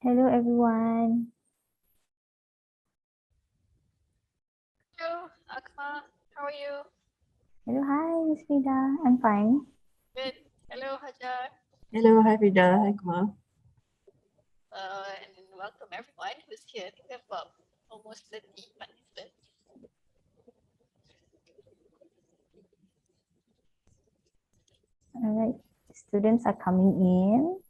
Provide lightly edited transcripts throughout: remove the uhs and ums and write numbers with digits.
Hello, everyone. Hello, Akma. How are you? Hello, hi, Miss Frida. I'm fine. Good. Hello, Hajar. Hello, hi Frida, hi Kumar. And welcome everyone who's here. I think we have about almost 30 participants. All right, students are coming in.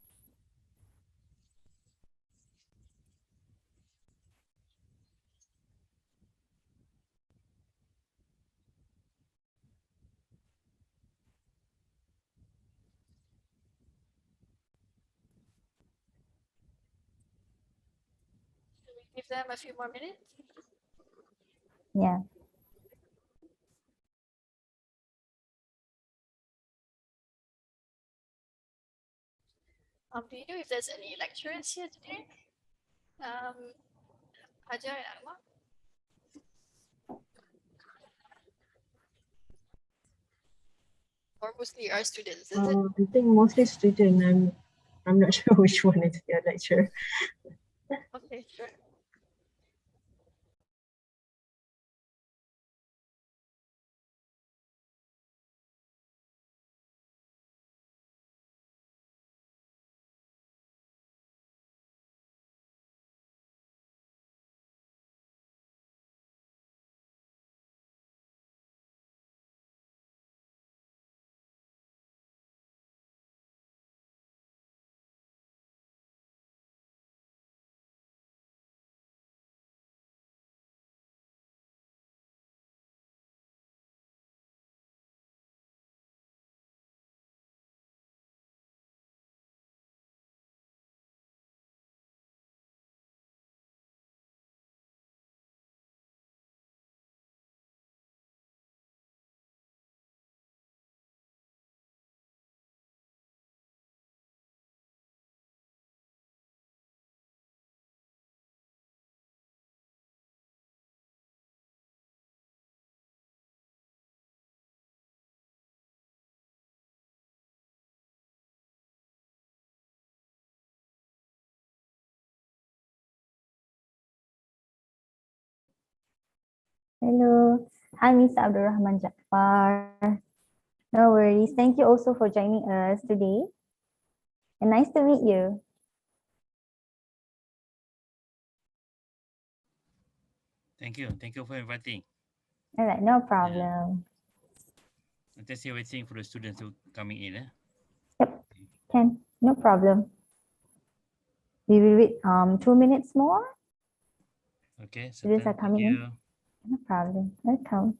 Should we give them a few more minutes? Yeah. Do you know if there's any lecturers here today? Hajar and Akma? Or mostly our students, is it? I think mostly student. I'm not sure which one is their lecture. Okay, sure. Hello. Hi, Miss Abdurrahman Jafar. No worries. Thank you also for joining us today. And nice to meet you. Thank you. Thank you for inviting. All right, no problem. I'm just here waiting for the students to coming in. Yep, can. No problem. We will wait 2 minutes more. Okay, Students are thank coming you. in. No problem. Welcome.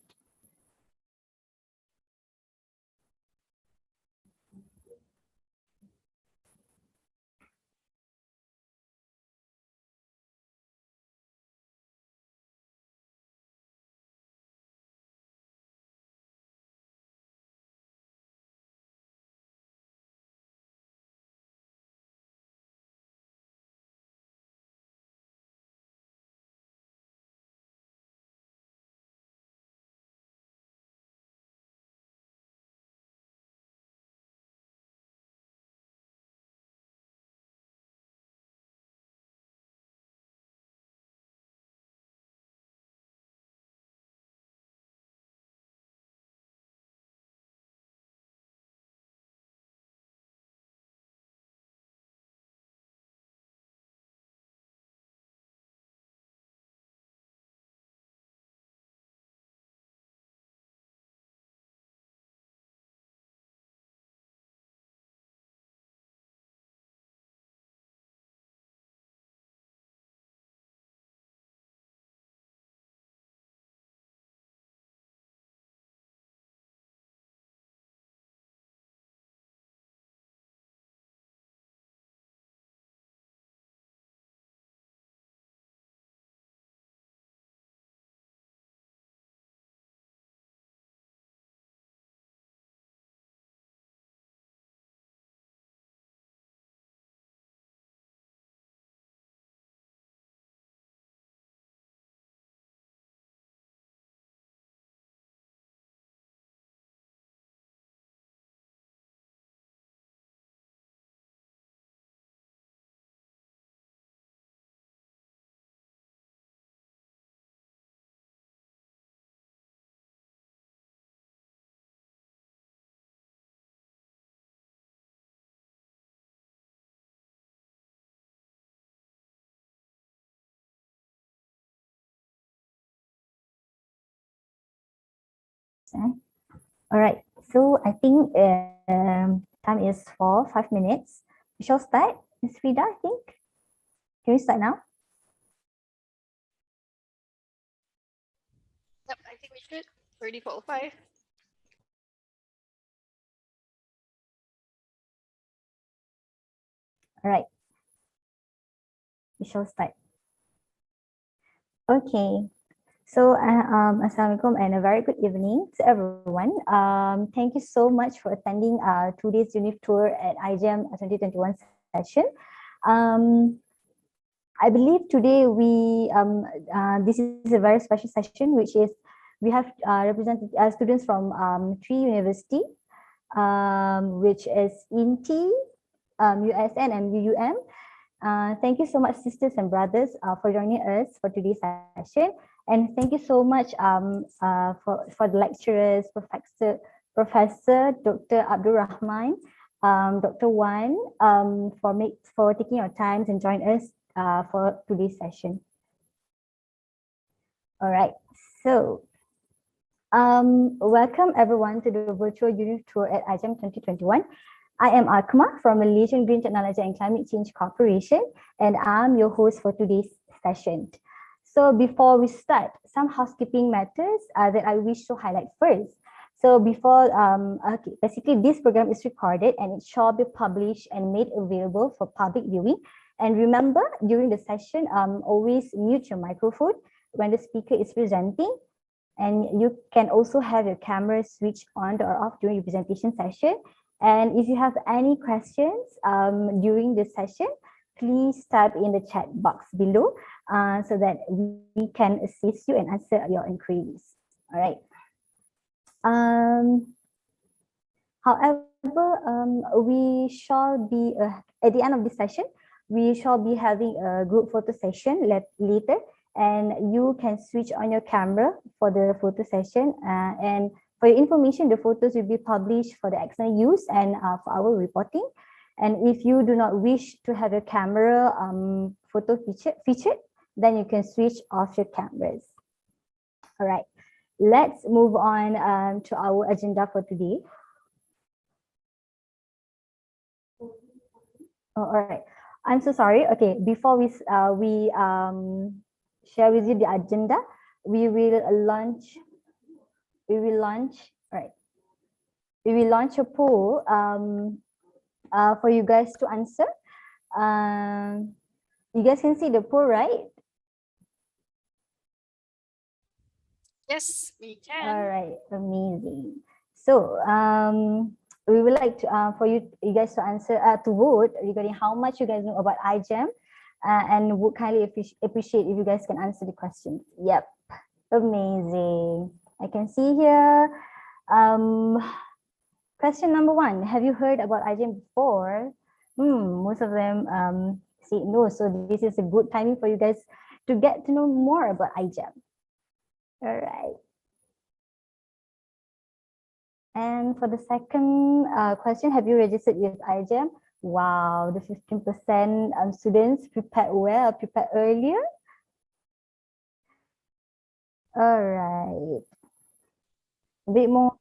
All right. So I think time is for 5 minutes. We shall start. Ms. Frida, I think. Can we start now? Yep, I think we should. 30:45. All right. We shall start. Okay. So, Assalamualaikum and a very good evening to everyone. Thank you so much for attending today's UnivTour at IGEM 2021 session. I believe today this is a very special session, which is we have represented students from 3 universities, which is INTI, USN, and UUM. Thank you so much, sisters and brothers, for joining us for today's session. And thank you so much for the lecturers, Professor Dr. Abdul Rahman, Dr. Wan, for taking your time and join us for today's session. All right, so welcome everyone to the virtual UnivTour at IGEM 2021. I am Akma from Malaysian Green Technology and Climate Change Corporation, and I'm your host for today's session. So before we start, some housekeeping matters that I wish to highlight first. So basically this program is recorded and it shall be published and made available for public viewing. And remember, during the session, always mute your microphone when the speaker is presenting. And you can also have your camera switched on or off during your presentation session. And if you have any questions during the session, please type in the chat box below so that we can assist you and answer your inquiries. All right. However, we shall be at the end of this session, we shall be having a group photo session later, and you can switch on your camera for the photo session. And for your information, the photos will be published for the external use and for our reporting. And if you do not wish to have your camera photo featured, then you can switch off your cameras. All right, let's move on to our agenda for today. Oh, all right, I'm so sorry. Okay, before we share with you the agenda, we will launch a poll for you guys to answer. You guys can see the poll, right? Yes, we can. All right, amazing. So we would like to for you guys to answer to vote regarding how much you guys know about IGEM, and would kindly appreciate if you guys can answer the questions. Yep, amazing. I can see here. Question number 1, have you heard about IGEM before? Most of them say no, so this is a good timing for you guys to get to know more about IGEM. All right. And for the second question, have you registered with IGEM? Wow, the 15% students prepared well, prepared earlier. All right. A bit more,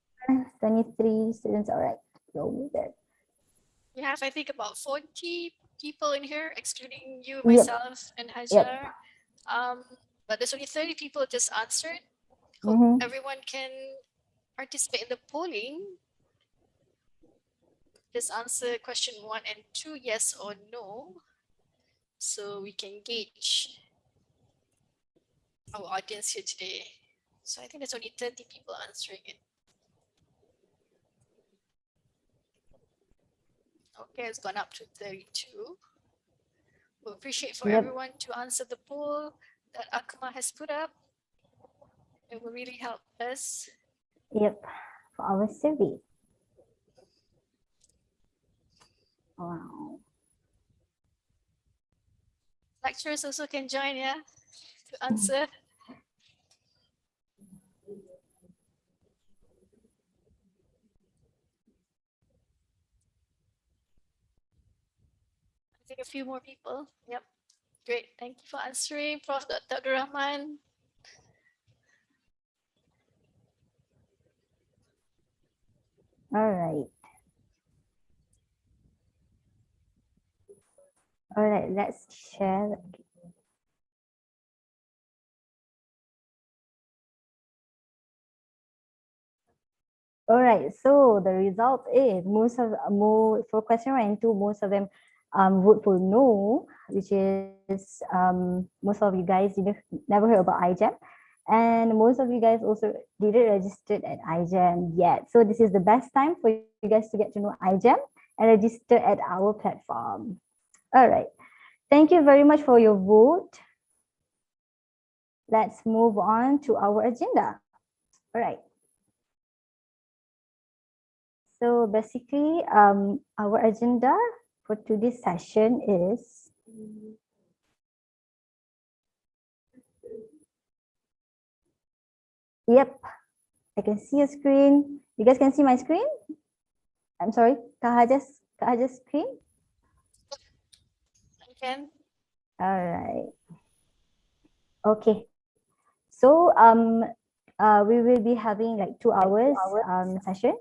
23 students. All right. Go with it. We have, I think, about 40 people in here, excluding you, Yep. myself, and Hajar. But there's only 30 people just answered. Hope everyone can participate in the polling. Just answer question 1 and 2, yes or no, so we can gauge our audience here today. So I think there's only 30 people answering it. Okay, it's gone up to 32. We'll appreciate for everyone to answer the poll that Akma has put up. It will really help us. Yep, for our survey. Wow. Lecturers also can join, yeah, to answer. I think a few more people. Yep. Great. Thank you for answering, Prof. Dr. Abdul Rahman. All right. All right, let's share. All right, so the result is for question 1 and 2, most of them vote for no, which is most of you guys never heard about IGEM, and most of you guys also didn't register at IGEM yet. So this is the best time for you guys to get to know IGEM and register at our platform. All right, thank you very much for your vote. Let's move on to our agenda. All right. So basically, our agenda for today's session is yep, I can see a screen. You guys can see my screen? I'm sorry, Kak Haja's screen? I can. All right. Okay. So we will be having like 2 hours session.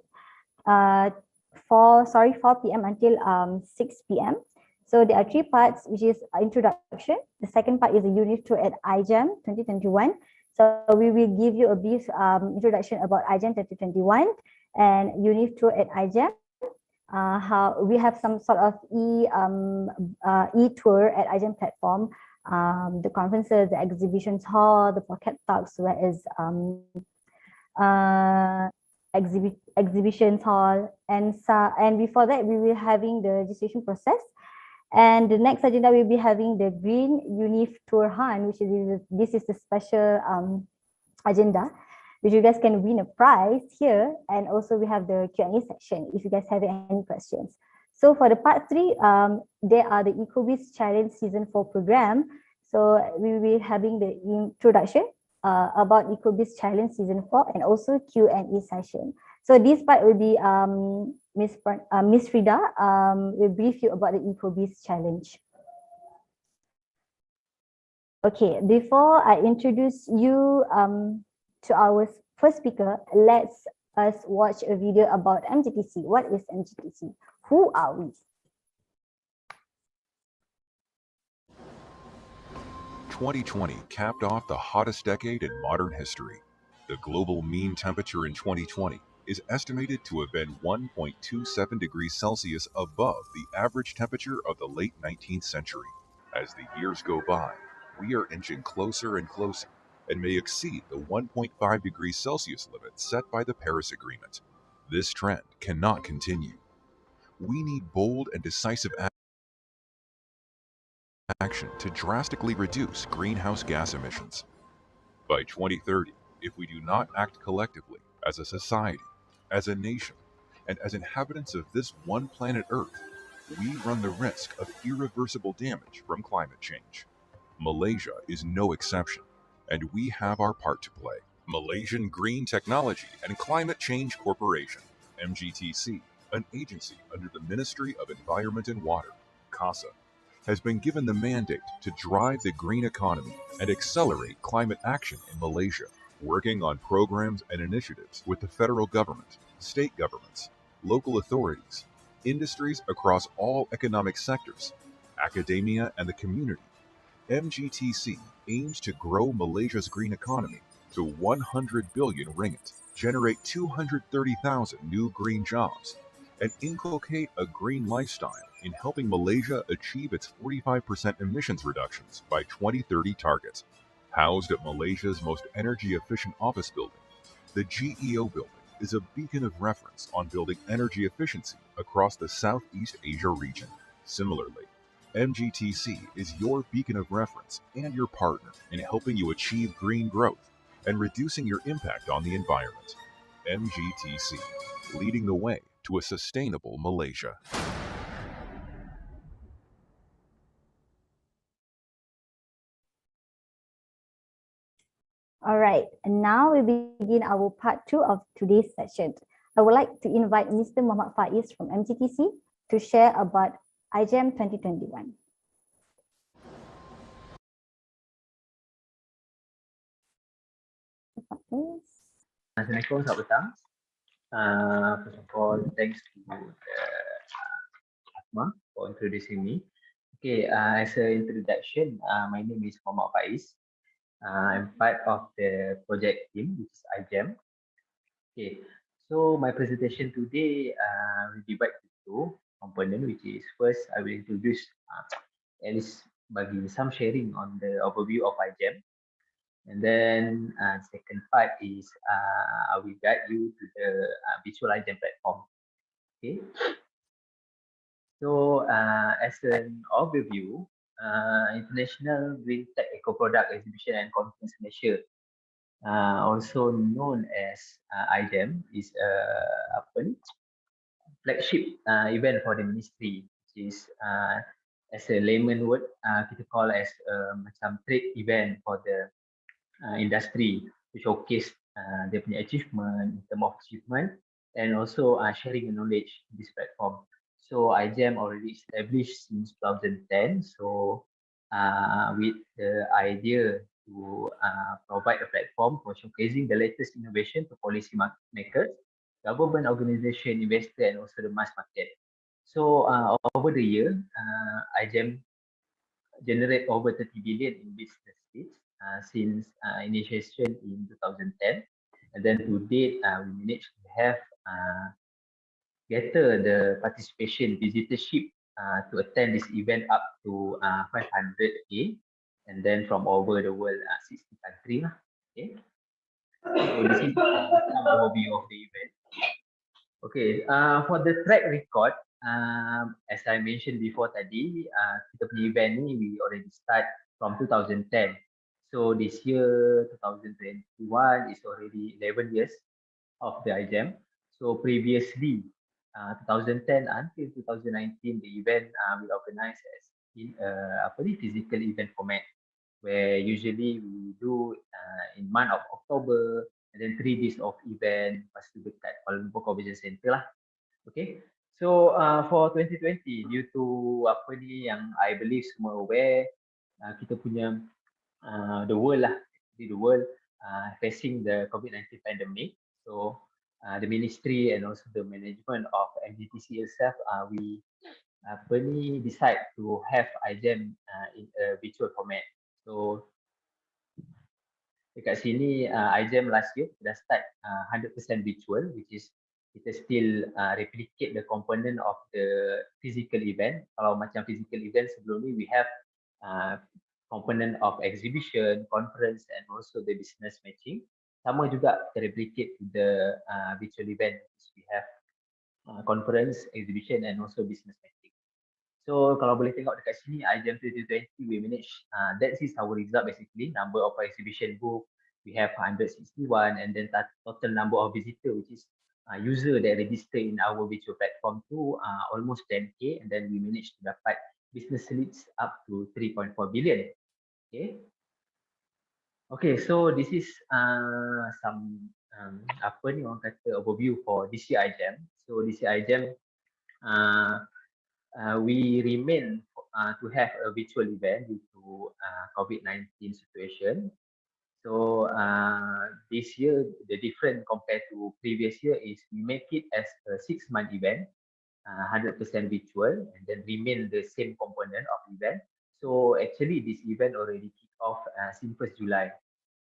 4 p.m. until 6 p.m. So there are 3 parts, which is introduction. The second part is a UnivTour at IGEM 2021. So we will give you a brief introduction about IGEM 2021 and UnivTour at IGEM. How we have some sort of e-tour at IGEM platform. The conferences, the exhibitions hall, the pocket talks, where is exhibitions hall, and before that we will having the registration process, and the next agenda will be having the green UnivTour hunt, which is this is the special agenda which you guys can win a prize here, and also we have the Q&A section if you guys have any questions. So for the part 3, there are the Ecobiz Challenge Season 4 program. So we will be having the introduction about Ecobiz Challenge Season 4 and also Q&A session. So this part will be Miss Frida will brief you about the Ecobiz Challenge. Okay, before I introduce you to our first speaker, let's us watch a video about MGTC. What is MGTC? Who are we? 2020 capped off the hottest decade in modern history. The global mean temperature in 2020 is estimated to have been 1.27 degrees Celsius above the average temperature of the late 19th century. As the years go by, we are inching closer and closer and may exceed the 1.5 degrees Celsius limit set by the Paris Agreement. This trend cannot continue. We need bold and decisive action to drastically reduce greenhouse gas emissions. By 2030, if we do not act collectively as a society, as a nation, and as inhabitants of this one planet Earth, we run the risk of irreversible damage from climate change. Malaysia is no exception, and we have our part to play. Malaysian Green Technology and Climate Change Corporation, MGTC, an agency under the Ministry of Environment and Water, CASA, has been given the mandate to drive the green economy and accelerate climate action in Malaysia, working on programs and initiatives with the federal government, state governments, local authorities, industries across all economic sectors, academia, and the community. MGTC aims to grow Malaysia's green economy to 100 billion ringgit, generate 230,000 new green jobs, and inculcate a green lifestyle in helping Malaysia achieve its 45% emissions reductions by 2030 target. Housed at Malaysia's most energy-efficient office building, the GEO building is a beacon of reference on building energy efficiency across the Southeast Asia region. Similarly, MGTC is your beacon of reference and your partner in helping you achieve green growth and reducing your impact on the environment. MGTC, leading the way to a sustainable Malaysia. All right, and now we begin our part 2 of today's session. I would like to invite Mr. Muhammad Faiz from MGTC to share about IGEM 2021. Assalamualaikum, selamat petang. First of all, thanks to Asma for introducing me. Okay, as an introduction, my name is Muhammad Faiz. I'm part of the project team, which is IGEM. Okay, so my presentation today will divide into two components, which is first I will introduce at least bagi some sharing on the overview of IGEM. And then second part is I will guide you to the virtual IGEM platform. Okay. So as an overview, International Green Tech Eco Product Exhibition and Conference Malaysia, also known as IGEM, is a flagship event for the ministry, which is as a layman word, kita call as macam trade event for the industry to showcase their punya achievement in terms of achievement and also sharing the knowledge in this platform. So IGEM already established since 2010. So with the idea to provide a platform for showcasing the latest innovation to policy makers, government organization, investor, and also the mass market. So over the year, IGEM generate over 30 billion in business leads since initiation in 2010. And then to date, we managed to have gather the participation visitorship to attend this event up to 500K, and then from over the world, 60 countries. Okay. So this is some overview of the event. Okay, for the track record, as I mentioned before tadi, kita punya event ni we already start from 2010. So this year 2021 is already 11 years of the IGEM. So previously 2010 until 2019 the event we organize as in physical event format, where usually we do in month of October, and then 3 days of event, lepas tu dekat Kuala Lumpur Convention Center lah. Okay. So for 2020, due to apa ni yang I believe semua aware, kita punya the world lah, the world facing the COVID-19 pandemic. So the ministry and also the management of MGTC itself, we decide to have IGEM in a virtual format. So dekat sini IGEM last year dah start 100% virtual, which is kita still replicate the component of the physical event. Kalau macam physical event sebelum ni we have component of exhibition, conference and also the business matching. Sama juga kita replicate the virtual event. We have conference, exhibition and also business matching. So kalau boleh tengok dekat sini, IGEM 2020 we manage, that is our result basically, number of exhibition booth, we have 161, and then total number of visitor, which is user that register in our virtual platform to almost 10K, and then we managed to dapat business leads up to 3.4 billion. Okay. Okay, so this is some apa ni orang kata overview for this year IGEM. So this year IGEM, we remain to have a virtual event due to COVID-19 situation. So this year, the different compared to previous year is we make it as a 6-month event, 100% virtual, and then remain the same component of event. So actually, this event already kicked off since 1st July.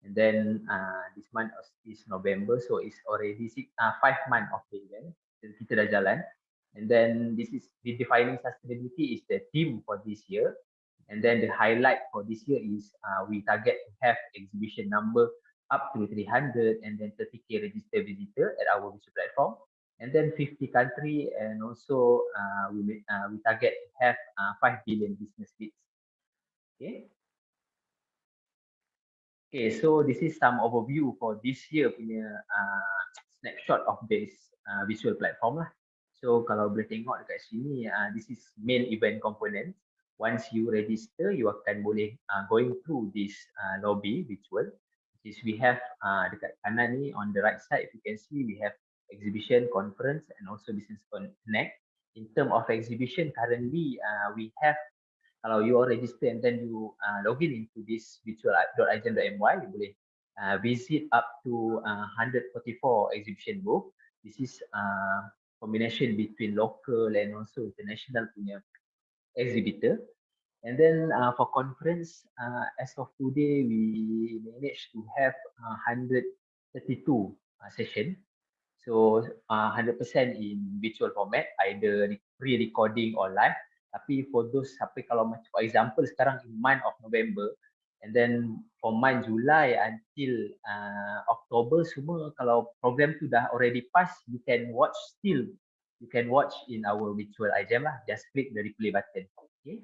And then this month is November, so it's already 5 months of the event. Kita dah jalan. And then this is redefining sustainability is the theme for this year. And then the highlight for this year is we target to have exhibition number up to 300 and then 30K registered visitor at our virtual platform. And then 50 country, and also we target to have 5 billion business leads. Okay. Okay, so this is some overview for this year punya snapshot of this visual platform lah. So kalau boleh tengok dekat sini, this is main event component. Once you register, you akan boleh going through this lobby virtual. Which is we have dekat kanan ni on the right side, if you can see, we have exhibition, conference and also business connect. In term of exhibition, currently we have, kalau you all register and then you login into this virtual.igem.my, you boleh visit up to 144 exhibition booth. This is combination between local and also international punya exhibitor. And then for conference, as of today, we managed to have 132 session. So 100% in virtual format, either pre-recording or live. Tapi for those sampai kalau macam for example sekarang in month of November, and then for month July until October semua kalau program tu dah already pass, you can watch in our virtual IGEM lah. Just click the replay button. Okay.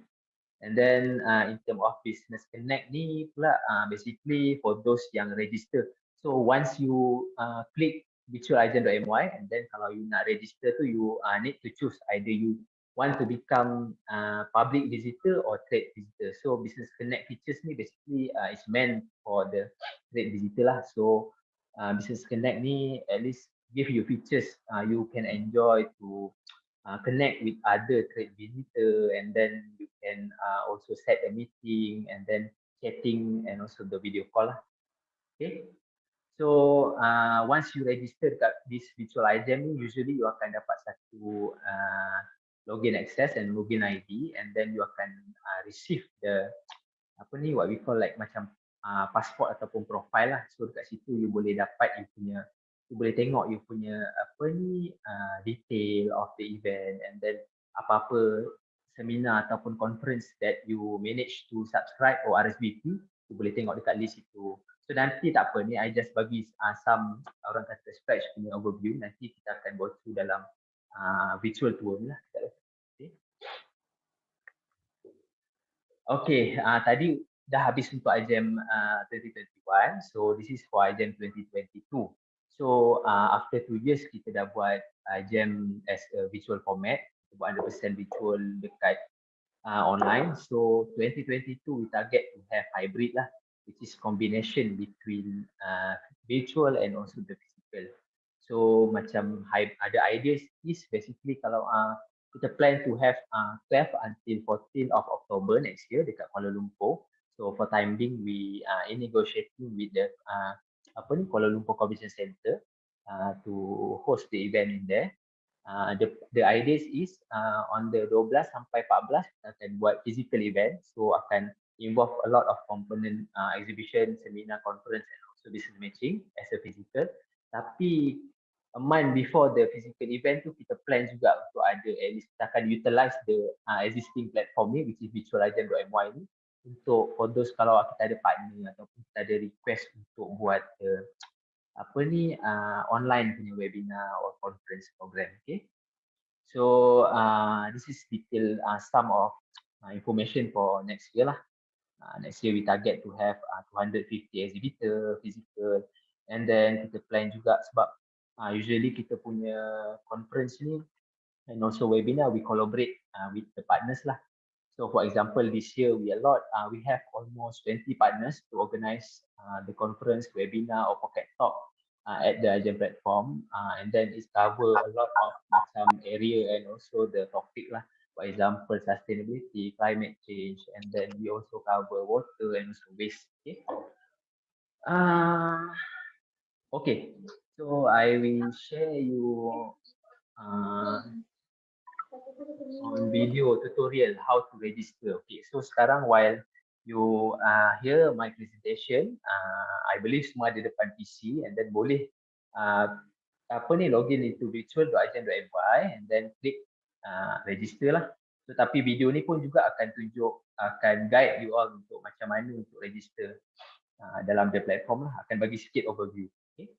And then in terms of business connect ni pula basically for those yang register. So once you click virtualigem.my and then kalau you nak register tu you need to choose either you want to become public visitor or trade visitor. So business connect features ni basically is meant for the trade visitor lah. So business connect ni at least give you features you can enjoy to connect with other trade visitor, and then you can also set a meeting and then chatting and also the video call lah. Okay. So once you register dekat this virtual IGEM ni, usually you akan dapat satu login access and login ID, and then you akan receive the what we call like macam passport ataupun profile lah. So dekat situ you boleh dapat you boleh tengok you punya detail of the event, and then apa-apa seminar ataupun conference that you manage to subscribe or RSVP, you boleh tengok dekat list itu. So nanti tak apa ni, I just bagi some orang kata scratch punya overview. Nanti kita akan go through dalam virtual tour ni lah. Okay, tadi dah habis untuk IGEM 2021. So this is for IGEM 2022. So after 2 years kita dah buat IGEM as a virtual format, kita buat 100% virtual dekat online. So 2022 we target to have hybrid lah, which is combination between virtual and also the physical. So macam ada ideas is basically kalau kita plan to have 12 until 14 of October next year dekat Kuala Lumpur. So for time being we in negotiating with the Kuala Lumpur Convention Center to host the event in there. The ideas is on the 12 sampai 14 kita akan buat physical event. So akan involve a lot of component exhibition, seminar, conference and also business matching as a physical. Tapi a month before the physical event tu kita plan juga untuk ada at least kita akan utilize the existing platform ni, which is virtualigem.my ni, untuk for those kalau kita ada partner ataupun kita ada request untuk buat online punya webinar or conference program. Okay. So this is detail some of information for next year lah. Next year we target to have 250 exhibitor physical, and then kita plan juga sebab usually kita punya conference ni and also webinar we collaborate with the partners lah. So for example this year we have almost 20 partners to organize the conference, webinar or pocket talk at the IGEM platform, and then it cover a lot of macam area and also the topic lah. For example, sustainability, climate change, and then we also cover water and also waste. Okay. Okay. So I will share you on video tutorial how to register. Okay. So sekarang while you hear my presentation, I believe semua ada depan PC, and then boleh login into virtual.igem.my and then click register lah. So tapi video ni pun juga akan guide you all untuk macam mana untuk register dalam the platform lah, akan bagi sikit overview. Okay.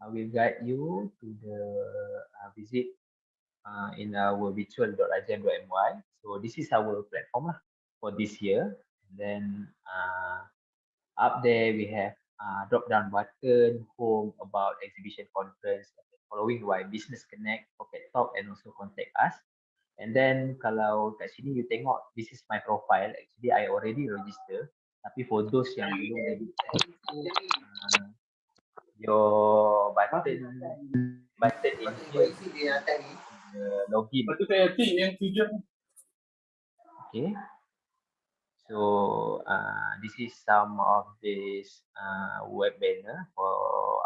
I will guide you to the visit in our virtual.igem.my. So this is our platform lah for this year. And then up there we have drop down button, home, about, exhibition, conference, following by business connect, pocket talk, and also contact us. And then kalau kat sini you tengok, this is my profile. Actually I already register. Tapi for those yang belum register, your button in here is login. Okay. So this is some of this web banner for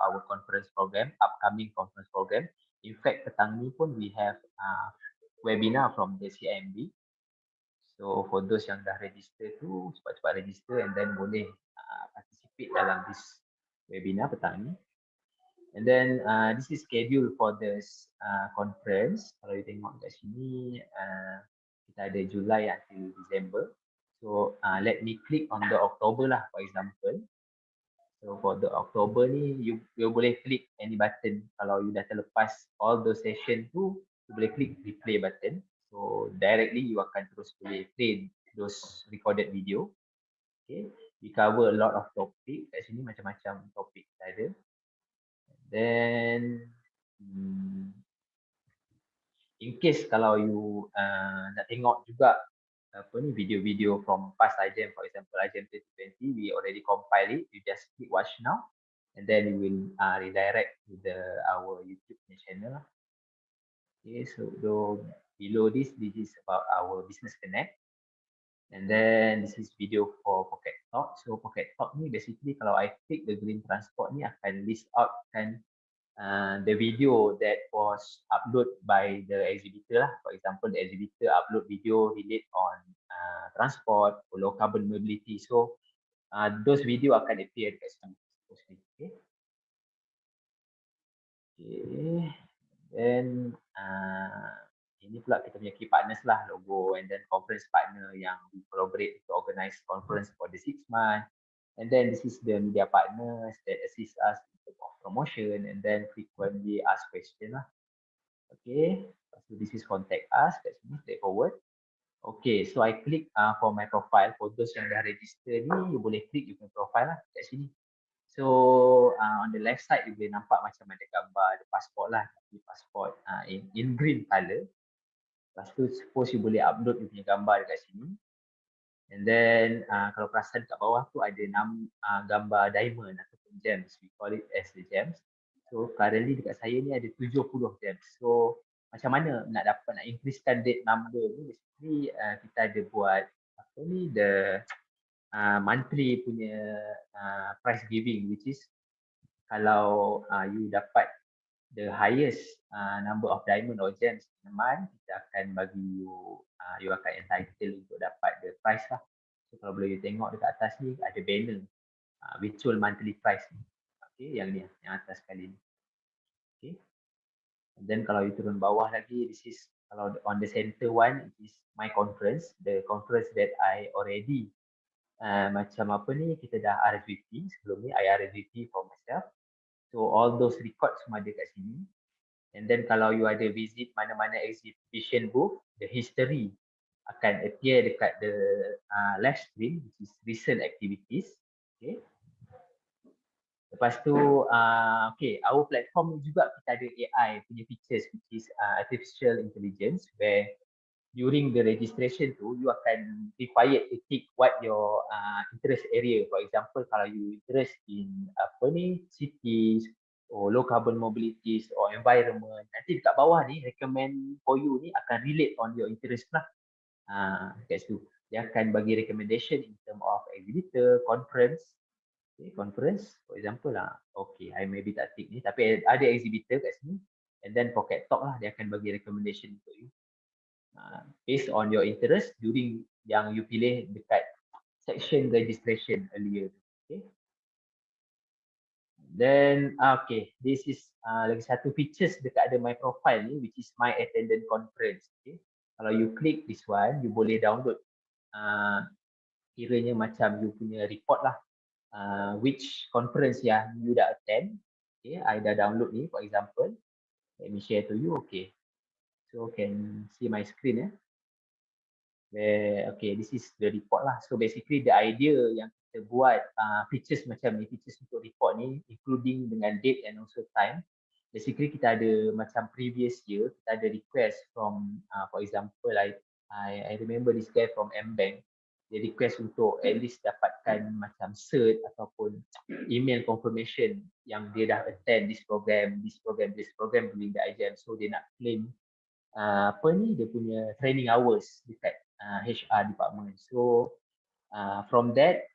our conference program, upcoming conference program. In fact, petang ni pun we have webinar from the CIMB. So for those yang dah register tu, cepat-cepat register and then boleh participate dalam this webinar petang ni. And then this is schedule for this conference. Kalau you tengok kat sini, kita ada Julai until December. So let me click on the October lah, for example. So for the October ni, you boleh click any button. Kalau you dah terlepas all those session tu, you boleh click replay button. So directly you akan terus boleh play those recorded video. Okay, we cover a lot of topic kat sini, macam-macam topik ada. Then in case kalau you nak tengok juga apa ni video-video from past IGEM, for example IGEM 2020, we already compile it. You just click watch now, and then you will redirect to our YouTube channel. Okay, so below this is about our business connect, and then this is video for pocket talk. So pocket talk ni basically kalau I click the green transport ni akan list out kan the video that was uploaded by the exhibitor lah. For example, the exhibitor upload video relate on transport or low carbon mobility. So those video akan appear dekat sini. Okay. Okay. Then ini pula kita punya key partners lah, logo, and then conference partner yang we collaborate to organize conference for the 6 months. And then this is the media partners that assist us in terms of promotion, and then frequently asked question lah. Okay, so this is contact us. Kat sini straightforward. Okay, so I click for my profile. For those yang dah register ni, you boleh click you punya profile lah kat sini. So on the left side you boleh nampak macam ada gambar, ada passport lah, passport in green color. Lepas tu suppose you boleh upload you punya gambar dekat sini. And then kalau perasan kat bawah tu ada gambar diamond ataupun gems. We call it as the gems. So currently dekat saya ni ada 70 gems. So macam mana nak increasekan date number ni, basically kita ada buat apa ni, the monthly punya prize giving, which is kalau you dapat the highest number of diamond or gems in a month, kita akan bagi you akan entitled untuk dapat the prize lah. So kalau boleh you tengok dekat atas ni ada banner virtual monthly prize ni. Okay, yang ni, yang atas sekali ni. Okay. And then kalau you turun bawah lagi, this is kalau on the center one, it is my conference, the conference that I already macam apa ni, kita dah RSVP sebelum ni, I RSVP for myself. So all those records semua ada kat sini. And then kalau you ada visit mana-mana exhibition booth, the history akan appear dekat the live stream, which is recent activities. Okay. Lepas tu, okay, our platform ni juga kita ada AI punya features, which is artificial intelligence, where during the registration tu, you akan required to tick what your interest area. For example, kalau you interest in apa ni, cities or low carbon mobilities or environment, nanti dekat bawah ni recommend for you ni akan relate on your interest lah. Kat situ dia akan bagi recommendation in term of exhibitor, conference. Okay, conference for example lah, okay, I maybe tak tick ni, tapi ada exhibitor kat sini, and then pocket talk lah, dia akan bagi recommendation untuk you based on your interest during yang you pilih dekat section registration earlier. Okay. Then okay, this is lagi satu features dekat ada my profile ni, which is my attendant conference. Okay. Kalau you click this one, you boleh download kiranya macam you punya report lah, which conference yang you dah attend, Okay, I dah download ni, for example. Let me share to you. Okay, so can see my screen where okay, this is the report lah. So basically the idea yang kita buat features macam ni, features untuk report ni, including dengan date and also time. Basically kita ada macam previous year, kita ada request from for example I remember this guy from M-Bank. Dia request untuk at least dapatkan macam cert ataupun email confirmation yang dia dah attend this program during the IGEM. So dia nak claim apa ni, dia punya training hours dekat HR department. So from that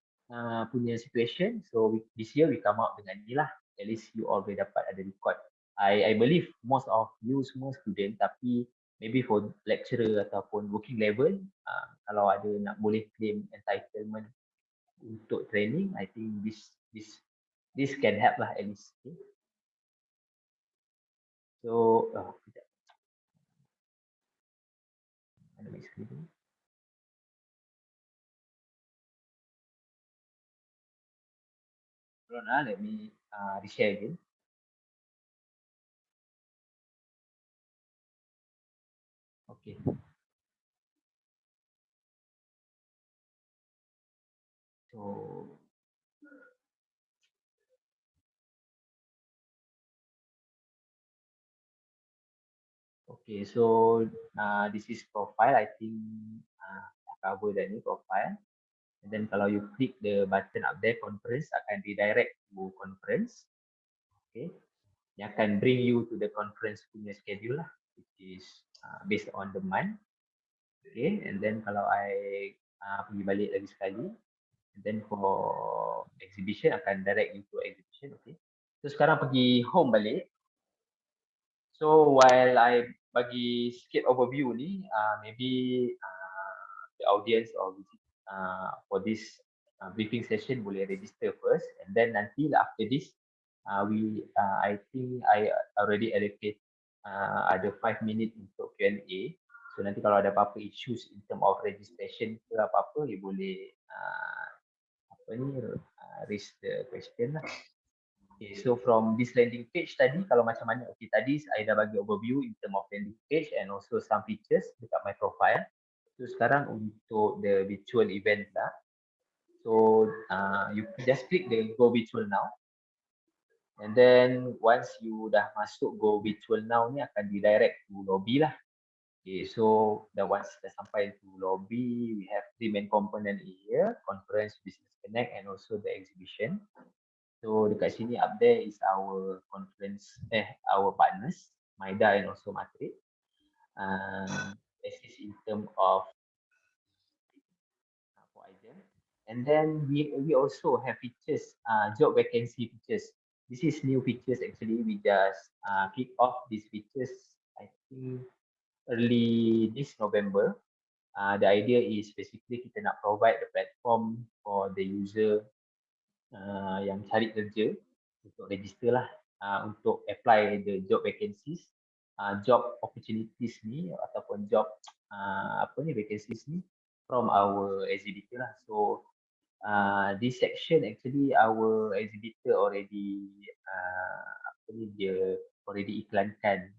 punya situation, so this year we come out dengan ni lah. At least you all boleh dapat ada record. I believe most of you semua student, tapi maybe for lecturer ataupun working level, kalau ada nak boleh claim entitlement untuk training, I think this can help lah at least. Okay. So sekejap. Mana make screen ni? Hold on, let me reshare again. Okay. So okay, so this is profile. I think cover that ni profile. And then kalau you click the button up there, conference, akan redirect to conference. Okay, yang akan bring you to the conference punya schedule lah, which is based on the month. Okay, and then kalau I pergi balik lagi sekali, and then for exhibition akan direct you to exhibition. Okay, so sekarang pergi home balik. So while I bagi sikit overview ni, maybe the audience or for this briefing session boleh register first, and then nanti after this I think I already allocate ada 5 minit untuk Q&A. So nanti kalau ada apa-apa issues in term of registration ke apa-apa, you boleh raise the question lah. Okay, so from this landing page tadi, kalau macam mana, okay, tadi saya dah bagi overview in term of landing page and also some features dekat my profile. So sekarang untuk the virtual event lah. So you just click the go virtual now. And then once you dah masuk go virtual now ni akan redirect to lobby lah. Okay, so once dah sampai to lobby, we have 3 main component here, conference, business connect and also the exhibition. So dekat sini up there is our conference, our partners, Maida and also Matrix. This is in term of for IGEM. And then we also have features, job vacancy features. This is new features actually. We just kick off these features, I think early this November. The idea is basically kita nak provide the platform for the user yang cari kerja untuk register lah, untuk apply the job vacancies, job opportunities ni ataupun job vacancies ni from our exhibitor lah. So this section actually our exhibitor already dia already iklankan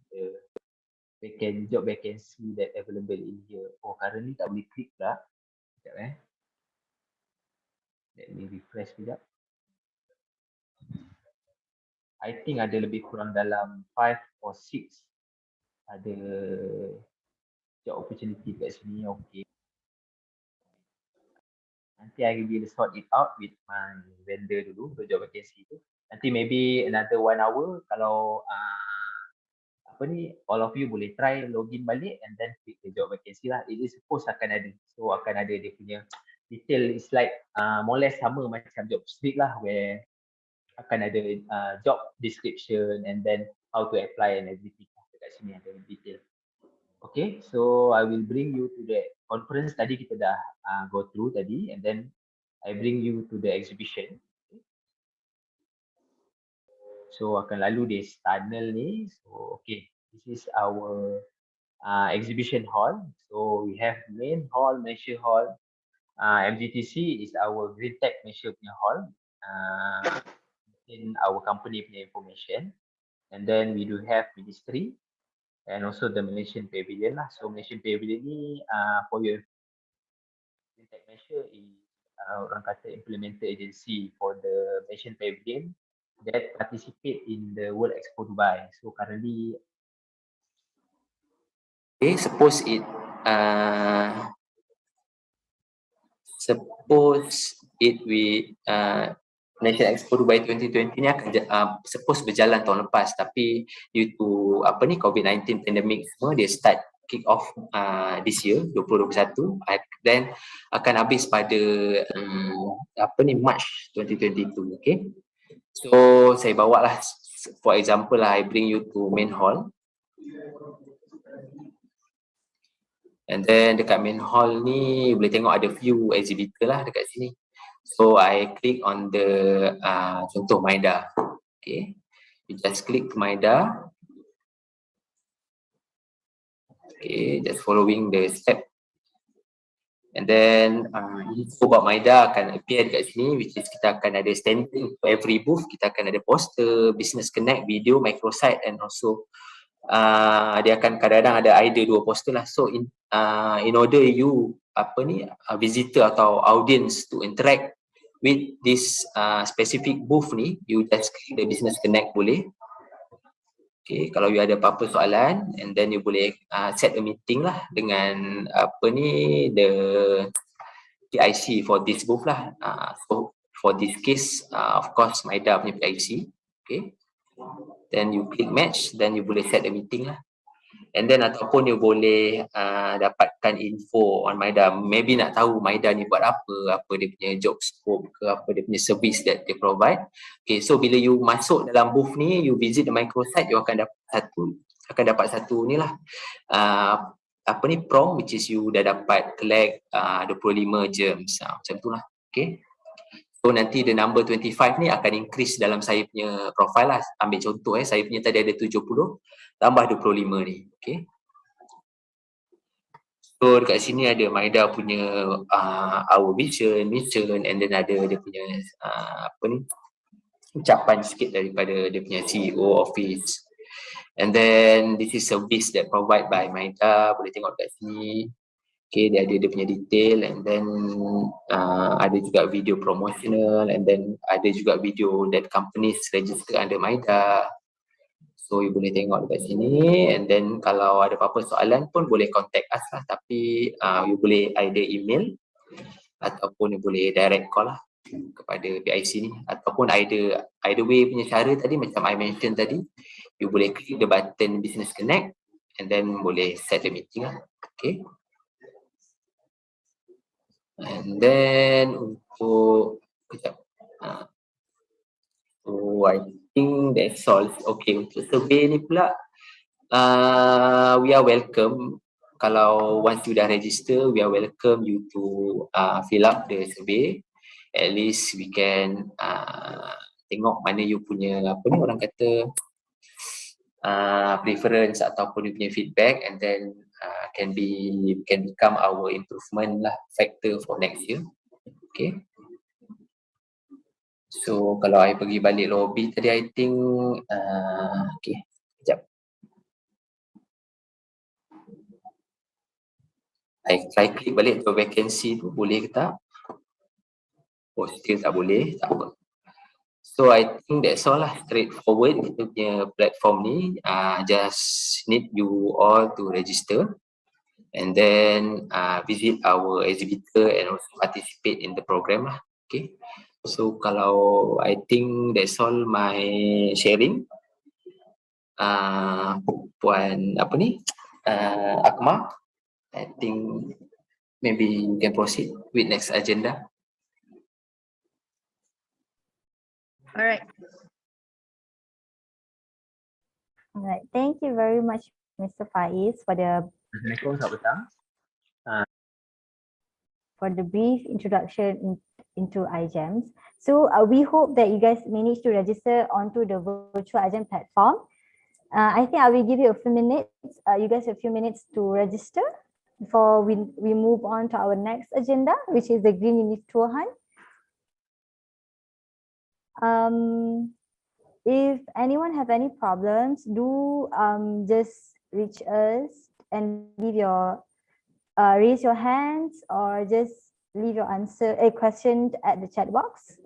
the job vacancy that available in here. Oh, currently tak boleh klik pula. Sekejap let me refresh sekejap. I think ada lebih kurang dalam 5 or 6 ada job opportunity kat sini. Okay, nanti I will sort it out with my vendor dulu untuk job vacancy tu. Nanti maybe another 1 hour kalau all of you boleh try login balik and then click the job vacancy lah. It is suppose akan ada. So akan ada dia punya detail, is like more or less sama macam job street lah, where akan ada job description and then how to apply and everything. Dekat sini ada detail. Okay, so I will bring you to the conference tadi kita dah go through tadi, and then I bring you to the exhibition. So akan lalu this tunnel ni. So okay, this is our exhibition hall. So we have main hall, Malaysia hall. MGTC is our Green Tech Malaysia punya hall. in our company punya information. And then we do have ministry and also the Malaysian Pavilion lah. So Malaysian Pavilion ni for your impact measure is orang kata implementer agency for the Malaysian Pavilion that participate in the World Expo Dubai. So currently, okay, suppose we Malaysian Expo Dubai 2020 ni akan suppose berjalan tahun lepas, tapi due to COVID-19 pandemic semua, dia start kick off this year 2021, then akan habis pada March 2022. Okay, so saya bawa lah, for example lah, I bring you to main hall. And then dekat main hall ni boleh tengok ada few exhibitor lah dekat sini. So I click on the contoh Maida. Okay, you just click Maida. Okay, just following the step. And then info about Maida akan appear dekat sini, which is kita akan ada standing for every booth. Kita akan ada poster, business connect, video, microsite, and also dia akan kadang-kadang ada either 2 poster lah. So in order you visitor atau audience to interact with this specific booth ni, you just click the business connect boleh. Okay, kalau you ada apa-apa soalan, and then you boleh set a meeting lah dengan the PIC for this booth lah. So for this case, of course Maida punya PIC. Okay, then you click match, then you boleh set a meeting lah. And then ataupun you boleh dapatkan info on Maida. Maybe nak tahu Maida ni buat apa dia punya job scope ke, apa dia punya service that they provide. Okay, so bila you masuk dalam booth ni, you visit the microsite, you akan dapat satu ni lah, prompt, which is you dah dapat collect 25 gems, macam tu lah. Okay, so nanti the number 25 ni akan increase dalam saya punya profile lah. Ambil contoh, saya punya tadi ada 70, tambah 25 ni. Okay, so dekat sini ada Maida punya our vision, mission, and then ada dia punya ucapan sikit daripada dia punya CEO office. And then this is service that provide by Maida, boleh tengok dekat sini. Okay, dia ada dia punya detail, and then ada juga video promotional, and then ada juga video that companies register under Maida. So you boleh tengok dekat sini, and then kalau ada apa-apa soalan pun boleh contact us lah, tapi you boleh either email ataupun you boleh direct call lah kepada PIC ni, ataupun either way punya cara tadi macam I mention tadi, you boleh click the button business connect and then boleh set the meeting lah. Okay, and then untuk so I think that's all. Okay, untuk survey ni pula, we are welcome. Kalau once you dah register, we are welcome you to fill up the survey. At least we can tengok mana you punya orang kata preference ataupun you punya feedback, and then can become our improvement lah factor for next year. Okay. So kalau I pergi balik lobby tadi, I think okay, sekejap. I klik balik ke vacancy tu, boleh ke tak? Oh, still tak boleh, tak apa. So I think that's all lah, straightforward kita punya platform ni. Just need you all to register and then visit our exhibitor and also participate in the program lah. Okay. So kalau I think that's all my sharing. Puan Akmal, I think maybe you can proceed with next agenda. Alright. Alright, thank you very much, Mr. Faiz, for the Assalamualaikum, selamat petang. for the brief introduction into IGEMs. So we hope that you guys manage to register onto the virtual IGEM platform. I think I will give you a few minutes. You guys have a few minutes to register before we move on to our next agenda, which is the Green UnivTour Hunt. If anyone have any problems, do just reach us and leave your raise your hands or just leave your a question at the chat box.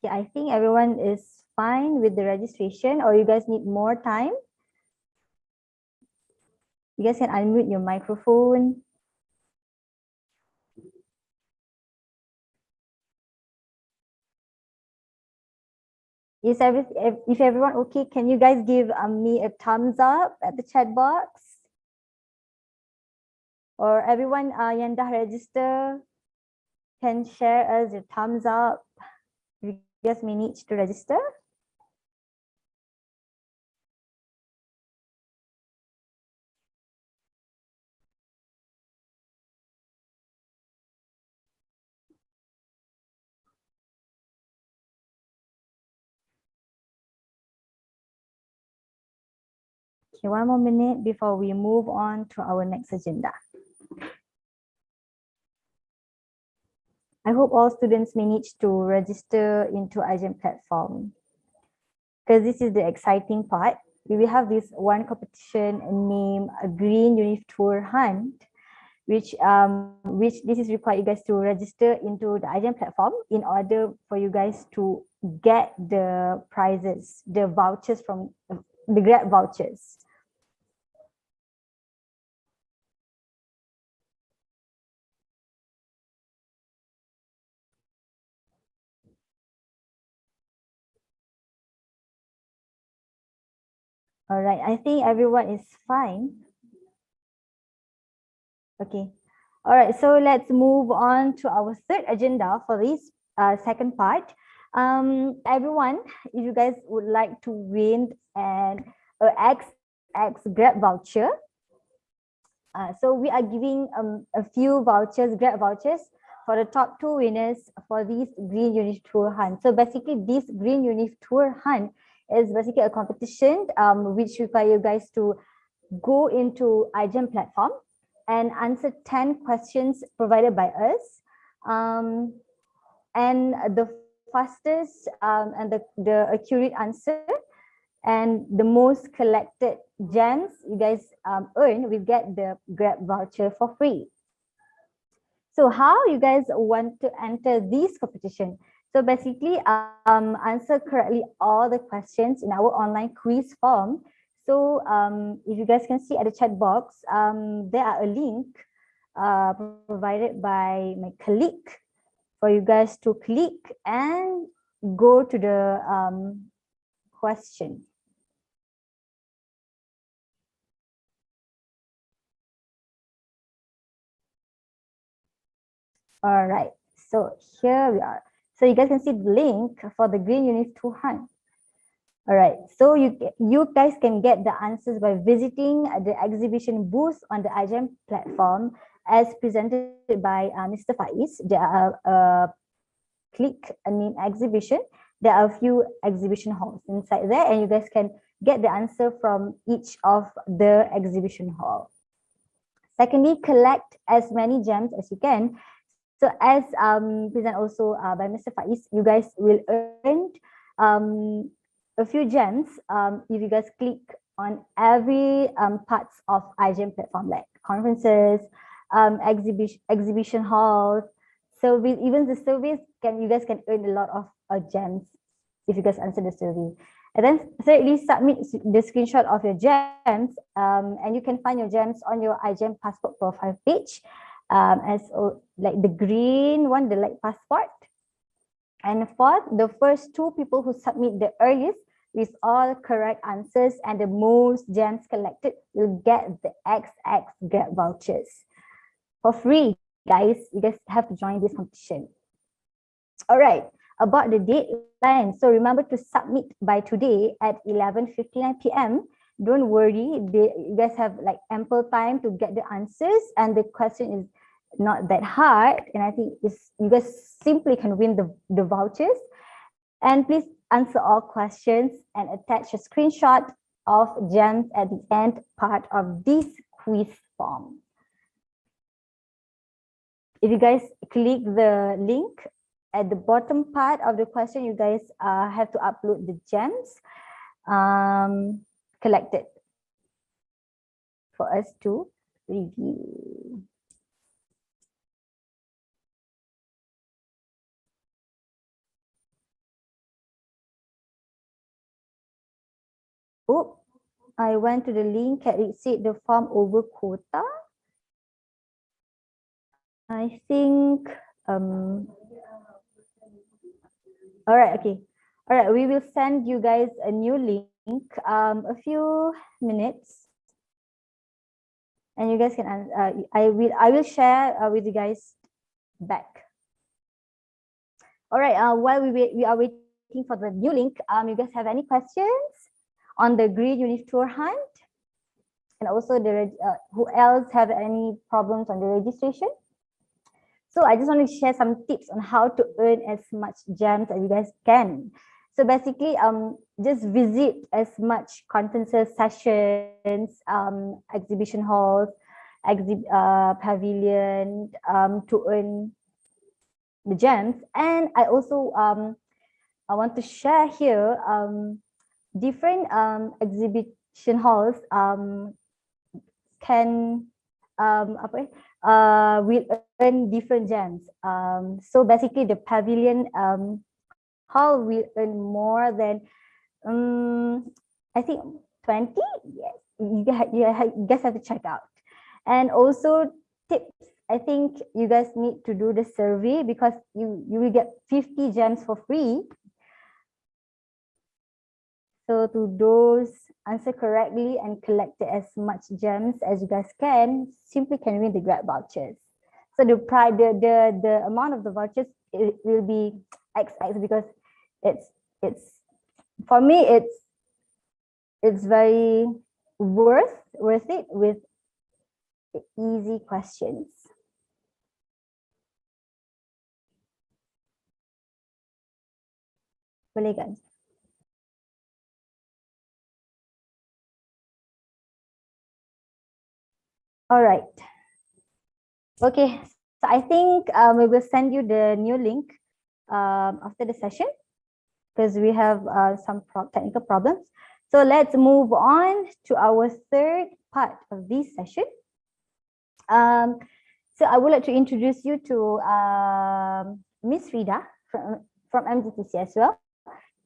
Yeah, I think everyone is fine with the registration, or you guys need more time? You guys can unmute your microphone. If everyone okay, can you guys give me a thumbs up at the chat box? Or everyone yang dah register can share us your thumbs up. You guys may need to register. Okay, one more minute before we move on to our next agenda. I hope all students manage to register into IGEM platform, because this is the exciting part. We will have this one competition named a Green UnivTour Hunt, which this is required you guys to register into the IGEM platform in order for you guys to get the prizes, the vouchers from the Grab vouchers. All right, I think everyone is fine. Okay. All right, so let's move on to our third agenda for this second part. Everyone, if you guys would like to win an XX Grab voucher, so we are giving a few vouchers, Grab vouchers, for the top 2 winners for this Green UnivTour Hunt. So basically, this Green UnivTour Hunt is basically a competition which require you guys to go into IGEM platform and answer 10 questions provided by us. And the fastest and the accurate answer and the most collected gems you guys earn will get the Grab voucher for free. So how you guys want to enter this competition? So basically, answer correctly all the questions in our online quiz form. So if you guys can see at the chat box, there are a link provided by my colleague for you guys to click and go to the question. All right, so here we are. So you guys can see the link for the Green UnivTour Hunt. All right, so you guys can get the answers by visiting the exhibition booth on the IGEM platform as presented by Mr. Faiz. There are click a name exhibition. There are a few exhibition halls inside there, and you guys can get the answer from each of the exhibition hall. Secondly, collect as many gems as you can. So as presented also by Mr. Faiz, you guys will earn a few gems if you guys click on every parts of IGEM platform, like conferences, exhibition halls. So with even the surveys, you guys can earn a lot of gems if you guys answer the survey. And then thirdly, submit the screenshot of your gems, and you can find your gems on your IGEM passport profile page, as like the green one, the light passport. And fourth, the first 2 people who submit the earliest with all correct answers and the most gems collected will get the XX Grab vouchers for free, guys. You guys have to join this competition. All right, about the deadline. So remember to submit by today at 11:59 p.m. Don't worry, you guys have like ample time to get the answers, and the question is not that hard, and I think you guys simply can win the vouchers. And please answer all questions and attach a screenshot of gems at the end part of this quiz form. If you guys click the link at the bottom part of the question, you guys have to upload the gems collected for us to review. Oh, I went to the link and it said the form over quota. I think, all right, okay. All right, we will send you guys a new link, a few minutes. And you guys can, I will share with you guys back. All right, while we are waiting for the new link, you guys have any questions on the Green UnivTour hunt? And also who else have any problems on the registration? So I just want to share some tips on how to earn as much gems as you guys can. So basically, just visit as much conferences, sessions, exhibition halls, pavilion to earn the gems. And I also I want to share here different exhibition halls can will earn different gems. So basically the pavilion hall will earn more than I think 20. Yes, you guys have to check out. And also tips, I think you guys need to do the survey because you will get 50 gems for free. So to those answer correctly and collect as much gems as you guys can, simply can win the Grab vouchers. So the amount of the vouchers, it will be XX because it's for me it's very worth it with the easy questions. Boleh guys? All right. Okay, so I think we will send you the new link after the session because we have some technical problems. So let's move on to our third part of this session. So I would like to introduce you to Miss Rida from MGTC as well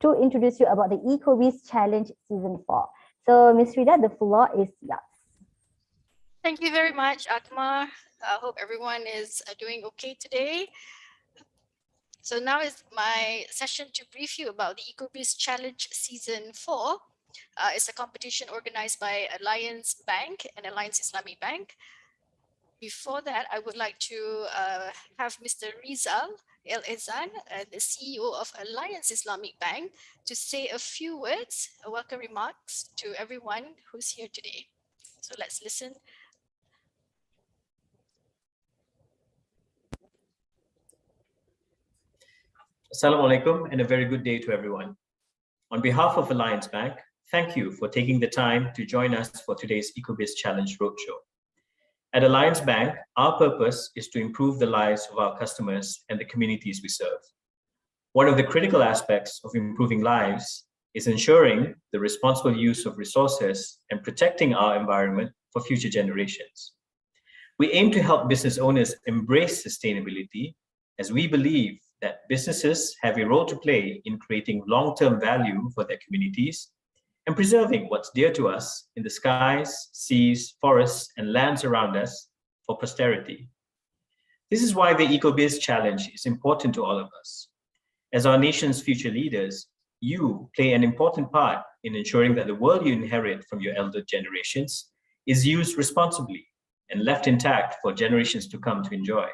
to introduce you about the Ecobiz Challenge Season 4. So Miss Rida, the floor is yours. Thank you very much, Akmal. I hope everyone is doing okay today. So now is my session to brief you about the Ecobiz Challenge Season 4. It's a competition organized by Alliance Bank and Alliance Islamic Bank. Before that, I would like to have Mr. Rizal El-Ezan, the CEO of Alliance Islamic Bank, to say a few words, welcome remarks to everyone who's here today. So let's listen. Assalamu alaikum and a very good day to everyone. On behalf of Alliance Bank, thank you for taking the time to join us for today's Ecobiz Challenge Roadshow. At Alliance Bank, our purpose is to improve the lives of our customers and the communities we serve. One of the critical aspects of improving lives is ensuring the responsible use of resources and protecting our environment for future generations. We aim to help business owners embrace sustainability as we believe that businesses have a role to play in creating long-term value for their communities and preserving what's dear to us in the skies, seas, forests, and lands around us for posterity. This is why the Ecobiz Challenge is important to all of us. As our nation's future leaders, you play an important part in ensuring that the world you inherit from your elder generations is used responsibly and left intact for generations to come to enjoy.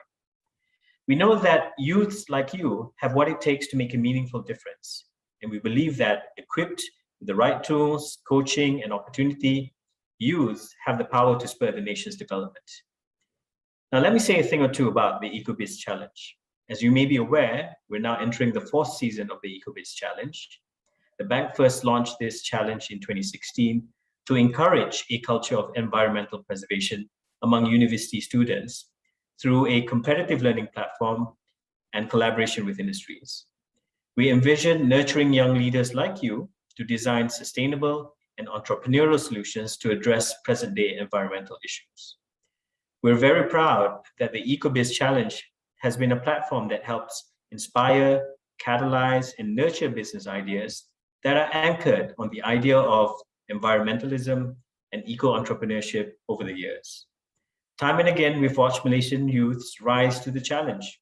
We know that youths like you have what it takes to make a meaningful difference, and we believe that equipped with the right tools, coaching, and opportunity, youths have the power to spur the nation's development. Now, let me say a thing or two about the Ecobiz Challenge. As you may be aware, we're now entering the 4th season of the Ecobiz Challenge. The bank first launched this challenge in 2016 to encourage a culture of environmental preservation among university students through a competitive learning platform and collaboration with industries. We envision nurturing young leaders like you to design sustainable and entrepreneurial solutions to address present-day environmental issues. We're very proud that the Ecobiz Challenge has been a platform that helps inspire, catalyze, and nurture business ideas that are anchored on the idea of environmentalism and eco-entrepreneurship over the years. Time and again, we've watched Malaysian youths rise to the challenge.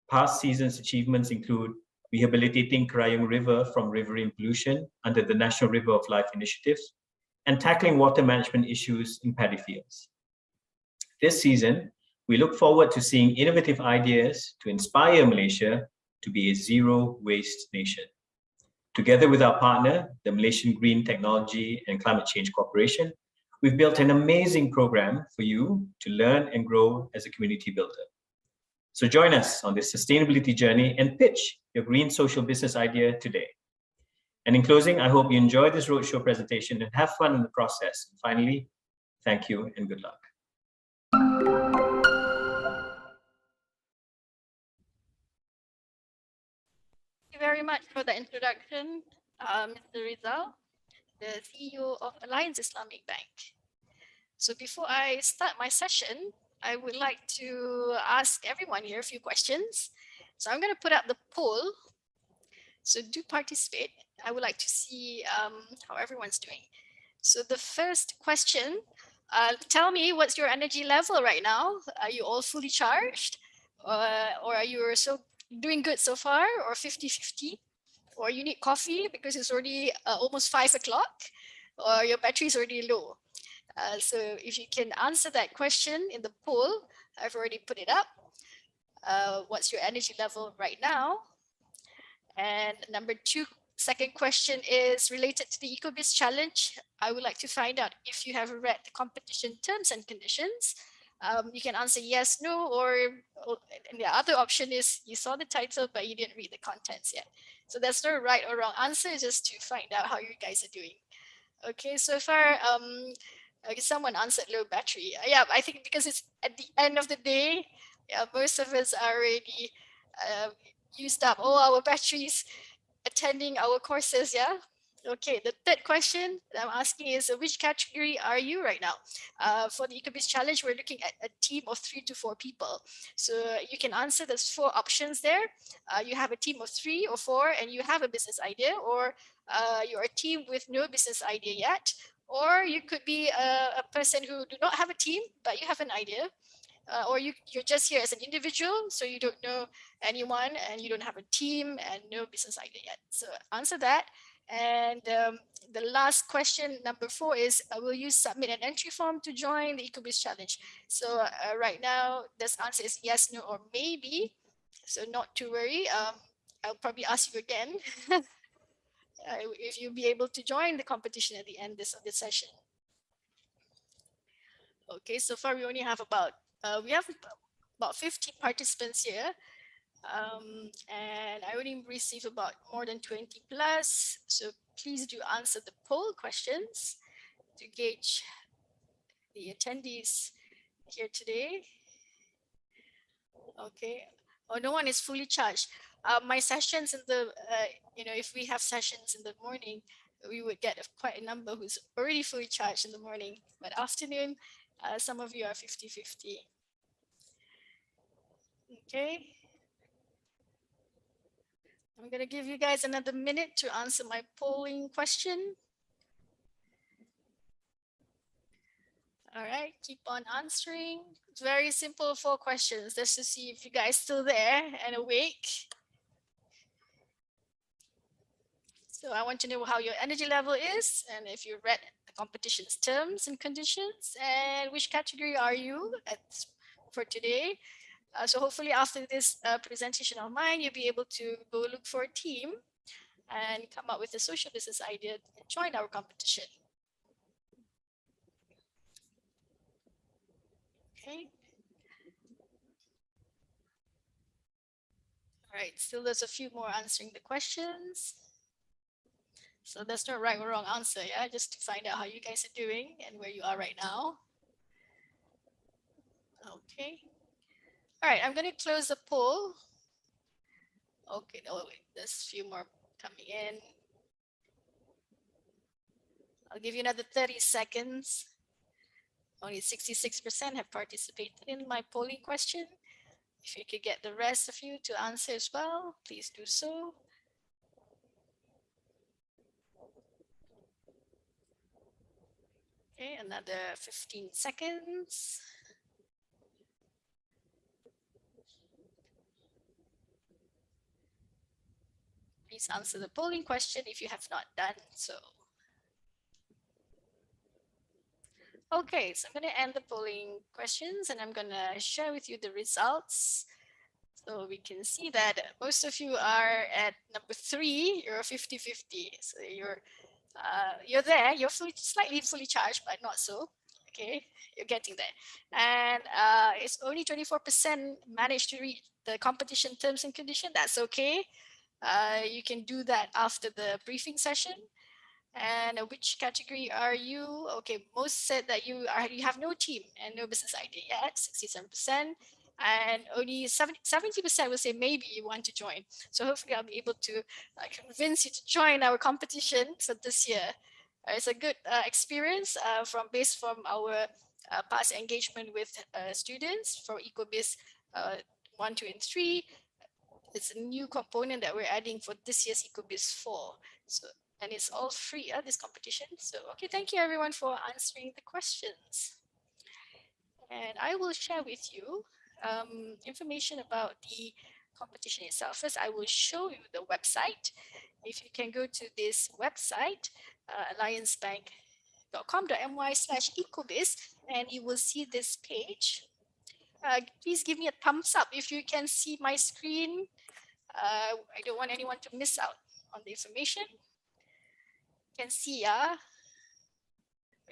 Past seasons' achievements include rehabilitating Kerayong River from riverine pollution under the National River of Life initiatives and tackling water management issues in paddy fields. This season, we look forward to seeing innovative ideas to inspire Malaysia to be a zero-waste nation. Together with our partner, the Malaysian Green Technology and Climate Change Corporation, we've built an amazing program for you to learn and grow as a community builder. So join us on this sustainability journey and pitch your green social business idea today. And in closing, I hope you enjoyed this roadshow presentation and have fun in the process. And finally, thank you and good luck. Thank you very much for the introduction, Mr. Rizal, the CEO of Alliance Islamic Bank. So before I start my session, I would like to ask everyone here a few questions. So I'm going to put up the poll. So do participate. I would like to see how everyone's doing. So the first question, tell me what's your energy level right now? Are you all fully charged? Or are you doing good so far, or 50-50? Or you need coffee because it's already almost 5 o'clock, or your battery is already low. So if you can answer that question in the poll, I've already put it up. What's your energy level right now? And second question is related to the Ecobiz Challenge. I would like to find out if you have read the competition terms and conditions. You can answer yes, no, or and the other option is you saw the title, but you didn't read the contents yet. So there's no right or wrong answer, just to find out how you guys are doing. Okay, so far, someone answered low battery. Yeah, I think because it's at the end of the day, most of us are already used up all our batteries attending our courses, yeah? Okay, the third question that I'm asking is which category are you right now? For the Ecobiz Challenge, we're looking at a team of 3 to 4 people. So you can answer, there's 4 options there. You have a team of 3 or 4 and you have a business idea, or you're a team with no business idea yet, or you could be a person who do not have a team, but you have an idea. Or you're just here as an individual, so you don't know anyone and you don't have a team and no business idea yet. So answer that. And the last question, number 4, is will you submit an entry form to join the Ecobiz Challenge? So right now, this answer is yes, no, or maybe. So not to worry. I'll probably ask you again if you'll be able to join the competition at the end of this session. Okay, so far we only have about 50 participants here. And I only received about more than 20 plus. So please do answer the poll questions to gauge the attendees here today. Okay. Oh, no one is fully charged. My sessions in the, if we have sessions in the morning, we would get quite a number who's already fully charged in the morning, but afternoon, some of you are 50-50. Okay. I'm going to give you guys another minute to answer my polling question. All right, keep on answering. It's very simple, 4 questions, just to see if you guys still there and awake. So I want to know how your energy level is, and if you read the competition's terms and conditions, and which category are you for today. So hopefully after this presentation of mine, you'll be able to go look for a team and come up with a social business idea and join our competition. Okay. All right, still there's a few more answering the questions. So there's no right or wrong answer, yeah, just to find out how you guys are doing and where you are right now. Okay. All right, I'm going to close the poll. Okay, oh, wait, there's a few more coming in. I'll give you another 30 seconds. Only 66% have participated in my polling question. If you could get the rest of you to answer as well, please do so. Okay, another 15 seconds. Please answer the polling question if you have not done so. Okay, so I'm going to end the polling questions and I'm going to share with you the results. So we can see that most of you are at number 3, you're 50-50. So you're there, you're slightly fully charged, but not so. Okay, you're getting there. And it's only 24% managed to read the competition terms and conditions. That's okay. You can do that after the briefing session. And which category are you? Okay, most said that you have no team and no business idea yet, 67%. And only 70% will say maybe you want to join. So hopefully I'll be able to convince you to join our competition for this year. It's a good experience based from our past engagement with students for Ecobiz 1, 2, and 3. It's a new component that we're adding for this year's Ecobiz 4. So, and it's all free, this competition. So, okay, thank you everyone for answering the questions. And I will share with you information about the competition itself. First, I will show you the website. If you can go to this website, alliancebank.com.my/Ecobiz, and you will see this page. Please give me a thumbs up if you can see my screen. I don't want anyone to miss out on the information. You can see, yeah.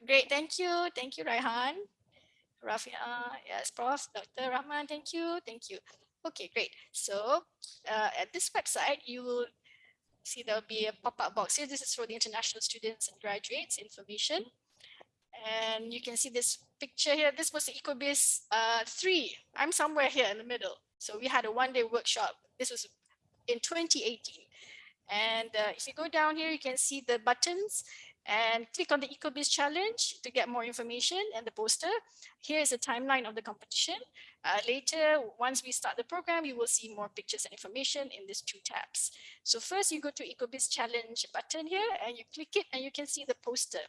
Great, thank you, Raihan. Rafia, yes, Prof. Dr. Rahman, thank you. Okay, great. So at this website, you will see there'll be a pop-up box here. This is for the international students and graduates information. And you can see this picture here. This was the Ecobiz 3. I'm somewhere here in the middle. So we had a one-day workshop. This was in 2018. And if you go down here, you can see the buttons and click on the Ecobiz challenge to get more information and the poster. Here is a timeline of the competition. Later, once we start the program, you will see more pictures and information in these 2 tabs. So first you go to Ecobiz challenge button here and you click it and you can see the poster.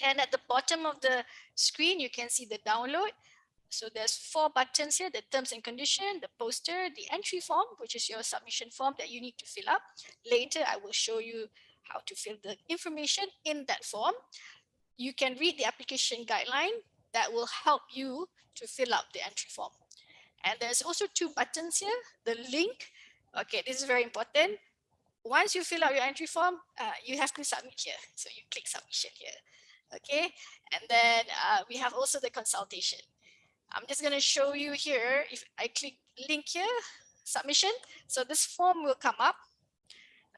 And at the bottom of the screen, you can see the download. So there's 4 buttons here, the terms and condition, the poster, the entry form, which is your submission form that you need to fill up. Later, I will show you how to fill the information in that form. You can read the application guideline that will help you to fill out the entry form. And there's also 2 buttons here, the link. Okay, this is very important. Once you fill out your entry form, you have to submit here. So you click submission here. Okay, and then we have also the consultation. I'm just going to show you here. If I click link here, submission. So this form will come up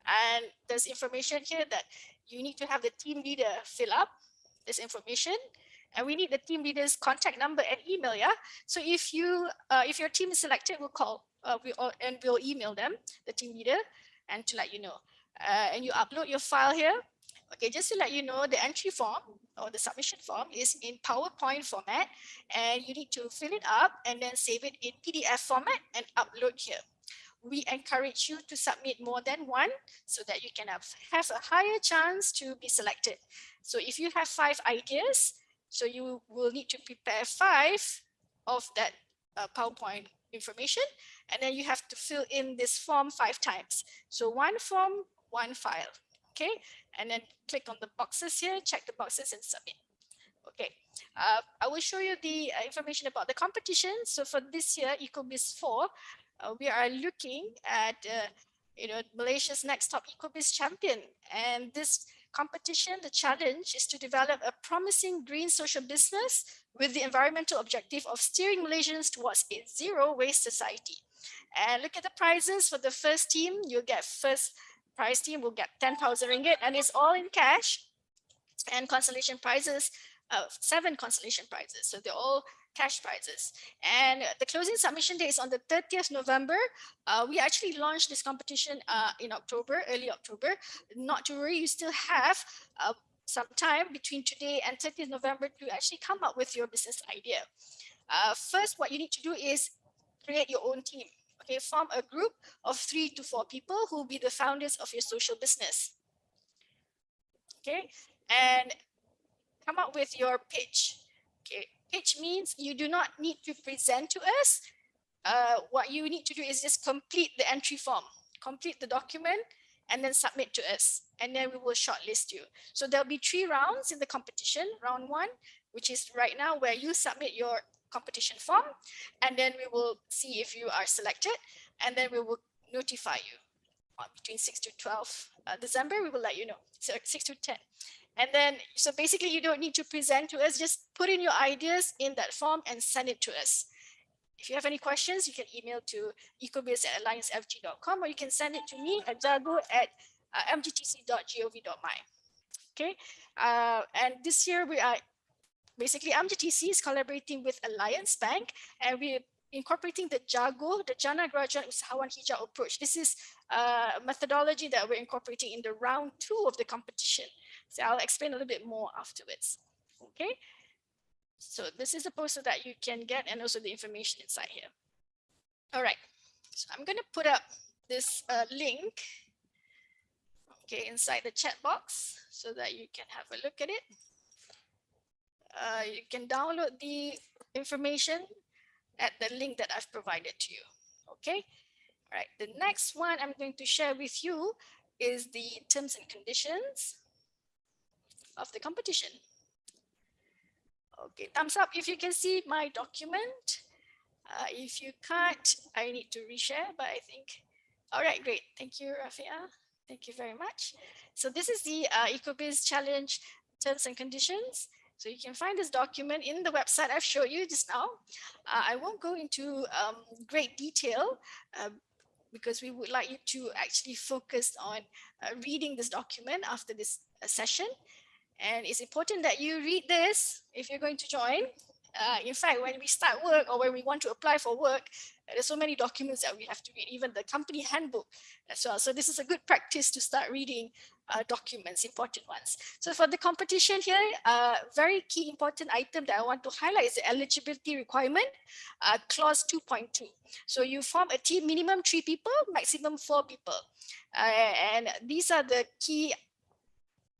and there's information here that you need to have the team leader fill up this information. And we need the team leader's contact number and email. Yeah. So if your team is selected, we'll call we'll email them, the team leader, and to let you know. And you upload your file here. Okay, just to let you know, the entry form or the submission form is in PowerPoint format, and you need to fill it up and then save it in PDF format and upload here. We encourage you to submit more than 1 so that you can have a higher chance to be selected. So if you have 5 ideas, so you will need to prepare 5 of that PowerPoint information, and then you have to fill in this form 5 times. So 1 form, 1 file. Okay, and then click on the boxes here, check the boxes and submit. Okay, I will show you the information about the competition. So for this year, Ecobiz 4, we are looking at Malaysia's next top Ecobiz champion. And this competition, the challenge is to develop a promising green social business with the environmental objective of steering Malaysians towards a zero waste society. And look at the prizes. For the first team, you'll get first prize team will get 10,000 ringgit, and it's all in cash. And consolation prizes, 7 consolation prizes. So they're all cash prizes. And the closing submission date is on the 30th November. We actually launched this competition in October, early October. Not to worry, you still have some time between today and 30th November to actually come up with your business idea. First, what you need to do is create your own team. Okay, form a group of 3 to 4 people who will be the founders of your social business. Okay, and come up with your pitch. Okay, pitch means you do not need to present to us. What you need to do is just complete the entry form, complete the document, and then submit to us. And then we will shortlist you. So there'll be 3 rounds in the competition. Round 1, which is right now where you submit your competition form, and then we will see if you are selected, and then we will notify you between 6 to 12 December. We will let you know. So 6 to 10. And then, so basically you don't need to present to us, just put in your ideas in that form and send it to us. If you have any questions, you can email to ecobiz@alliancefg.com, or you can send it to me at jago@mgtc.gov.my. Okay, and this year we are basically MGTC is collaborating with Alliance Bank, and we're incorporating the JAGO, the Jana Graduan Usahawan Hijau approach. This is a methodology that we're incorporating in the round 2 of the competition. So I'll explain a little bit more afterwards. Okay, so this is the poster that you can get, and also the information inside here. All right, so I'm going to put up this link, okay, inside the chat box so that you can have a look at it. You can download the information at the link that I've provided to you. Okay, all right, the next one I'm going to share with you is the terms and conditions of the competition. Okay, thumbs up if you can see my document. If you can't, I need to reshare, but I think, all right, great. Thank you, Rafia. Thank you very much. So this is the Ecobiz Challenge terms and conditions. So you can find this document in the website I've showed you just now. I won't go into great detail because we would like you to actually focus on reading this document after this session. And it's important that you read this if you're going to join. In fact, when we start work or when we want to apply for work, there's so many documents that we have to read, even the company handbook as well. So this is a good practice to start reading documents, important ones. So for the competition here, very key important item that I want to highlight is the eligibility requirement, clause 2.2. So you form a team, minimum 3 people, maximum 4 people. And these are the key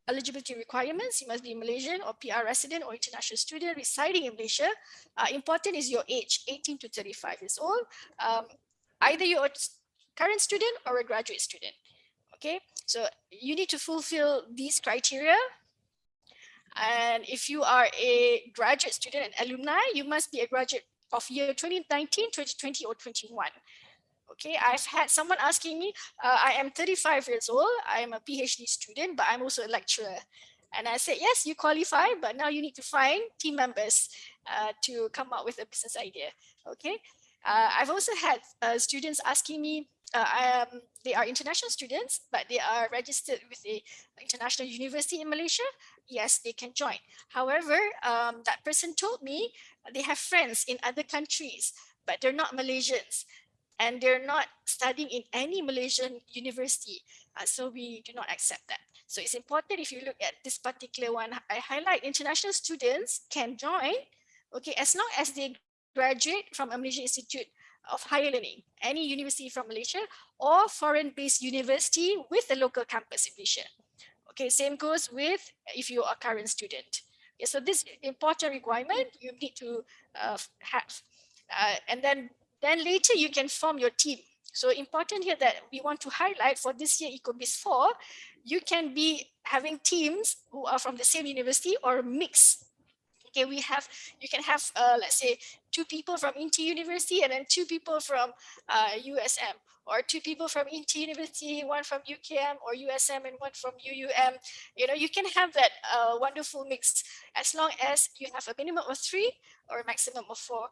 eligibility requirements. You must be Malaysian or PR resident or international student residing in Malaysia. Important is your age, 18 to 35 years old. Either you're a current student or a graduate student. Okay, so you need to fulfill these criteria. And if you are a graduate student and alumni, you must be a graduate of year 2019, 2020, or 21. Okay, I've had someone asking me, I am 35 years old, I am a PhD student, but I'm also a lecturer. And I said, yes, you qualify, but now you need to find team members to come up with a business idea. Okay, I've also had students asking me, they are international students, but they are registered with an international university in Malaysia. Yes, they can join. However, that person told me they have friends in other countries, but they're not Malaysians. And they're not studying in any Malaysian university. So we do not accept that. So it's important if you look at this particular one, I highlight international students can join, okay, as long as they graduate from a Malaysian Institute of Higher Learning, any university from Malaysia, or foreign-based university with a local campus in Malaysia. Okay, same goes with if you are a current student. Okay, so this important requirement you need to have. And then later you can form your team. So important here that we want to highlight for this year Ecobiz 4, you can be having teams who are from the same university or mix. Okay, you can have, let's say, 2 people from Inti University and then 2 people from USM, or 2 people from Inti University, 1 from UKM or USM and 1 from UUM. You know, you can have that wonderful mix as long as you have a minimum of 3 or a maximum of 4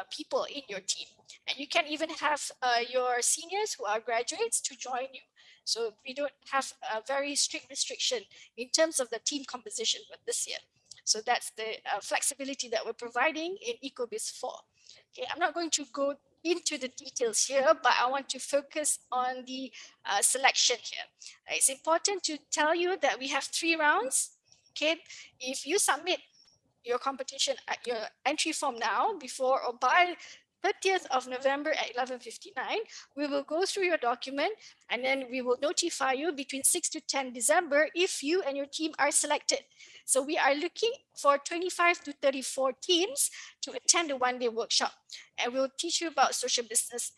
people in your team. And you can even have your seniors who are graduates to join you. So we don't have a very strict restriction in terms of the team composition for this year. So that's the flexibility that we're providing in Ecobiz 4. Okay, I'm not going to go into the details here, but I want to focus on the selection here. It's important to tell you that we have 3 rounds. Okay, if you submit your competition at your entry form now, before or by 30th of November at 11:59, we will go through your document and then we will notify you between 6 to 10 December if you and your team are selected. So we are looking for 25 to 34 teams to attend the one-day workshop, and we'll teach you about social business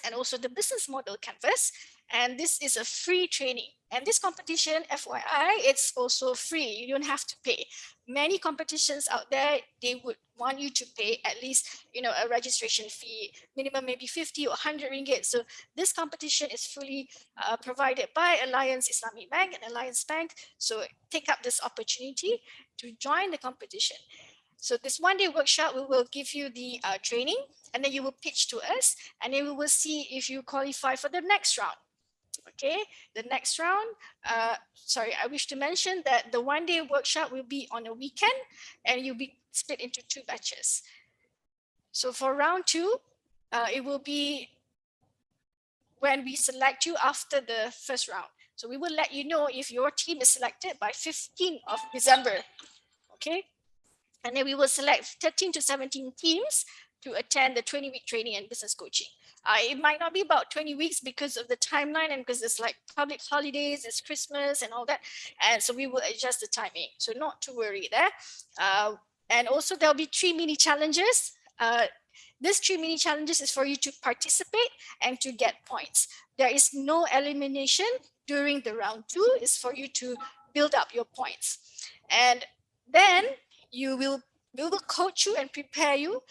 and also the business model canvas. And this is a free training. And this competition, FYI, it's also free. You don't have to pay. Many competitions out there, they would want you to pay at least, you know, a registration fee, minimum maybe 50 or 100 ringgit. So this competition is fully provided by Alliance Islamic Bank and Alliance Bank. So take up this opportunity to join the competition. So this one-day workshop, we will give you the training, and then you will pitch to us, and then we will see if you qualify for the next round. Okay, the next round, I wish to mention that the one-day workshop will be on a weekend, and you'll be split into 2 batches. So for round 2, it will be when we select you after the first round. So we will let you know if your team is selected by 15th of December. Okay. And then we will select 13 to 17 teams to attend the 20-week training and business coaching. It might not be about 20 weeks because of the timeline and because it's like public holidays, it's Christmas and all that. And so we will adjust the timing. So not to worry there. And also there'll be 3 mini challenges. This 3 mini challenges is for you to participate and to get points. There is no elimination during the round 2. It's for you to build up your points. And then we will coach you and prepare you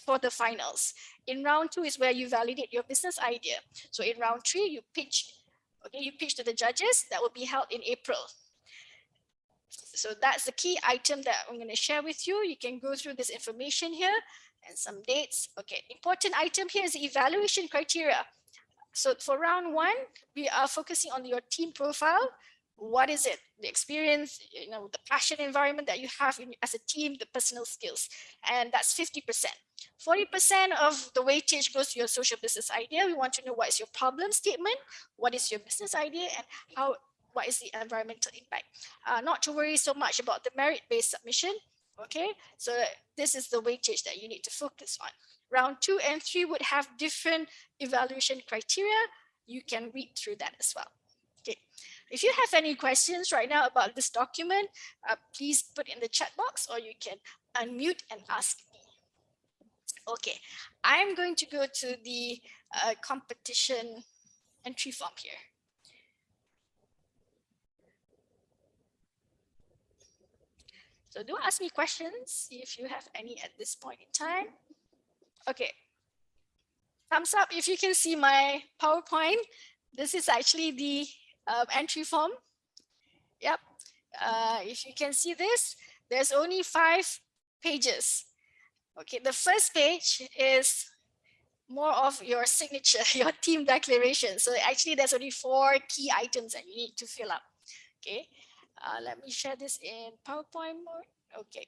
for the finals. In round 2 is where you validate your business idea. So in round 3, you pitch. Okay, you pitch to the judges. That will be held in April. So that's the key item that I'm going to share with you. You can go through this information here and some dates. Okay, important item here is the evaluation criteria. So for round 1, we are focusing on your team profile. What is it? The experience, you know, the passion environment that you have as a team, the personal skills, and that's 50%. 40% of the weightage goes to your social business idea. We want to know what is your problem statement, what is your business idea, and what is the environmental impact. Not to worry so much about the merit-based submission. Okay, so this is the weightage that you need to focus on. Round 2 and 3 would have different evaluation criteria. You can read through that as well. Okay. If you have any questions right now about this document, please put in the chat box or you can unmute and ask me. Okay, I'm going to go to the competition entry form here. So do ask me questions if you have any at this point in time. Okay, thumbs up if you can see my PowerPoint. This is actually the entry form. Yep. If you can see this, there's only 5 pages. Okay, the first page is more of your signature, your team declaration. So actually there's only 4 key items that you need to fill up. Okay, let me share this in PowerPoint mode. Okay.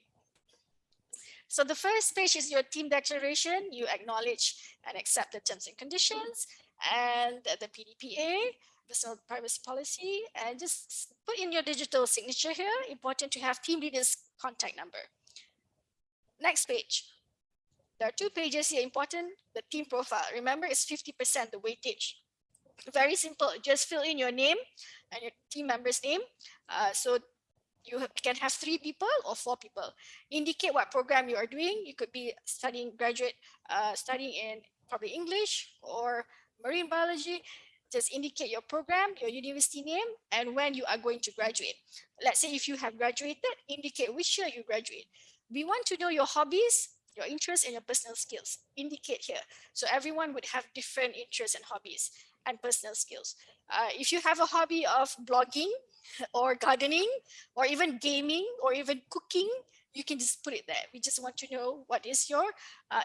So the first page is your team declaration. You acknowledge and accept the terms and conditions and the PDPA, personal privacy policy, and just put in your digital signature here. Important to have team leader's contact number. Next page. There are 2 pages here important. The team profile. Remember, it's 50% the weightage. Very simple. Just fill in your name and your team member's name. So you can have 3 people or 4 people. Indicate what program you are doing. You could be studying in probably English or marine biology. just indicate your program, your university name, and when you are going to graduate. Let's say if you have graduated, indicate which year you graduate. We want to know your hobbies, your interests, and your personal skills. Indicate here. So everyone would have different interests and hobbies and personal skills. If you have a hobby of blogging or gardening or even gaming or even cooking, you can just put it there. We just want to know what is your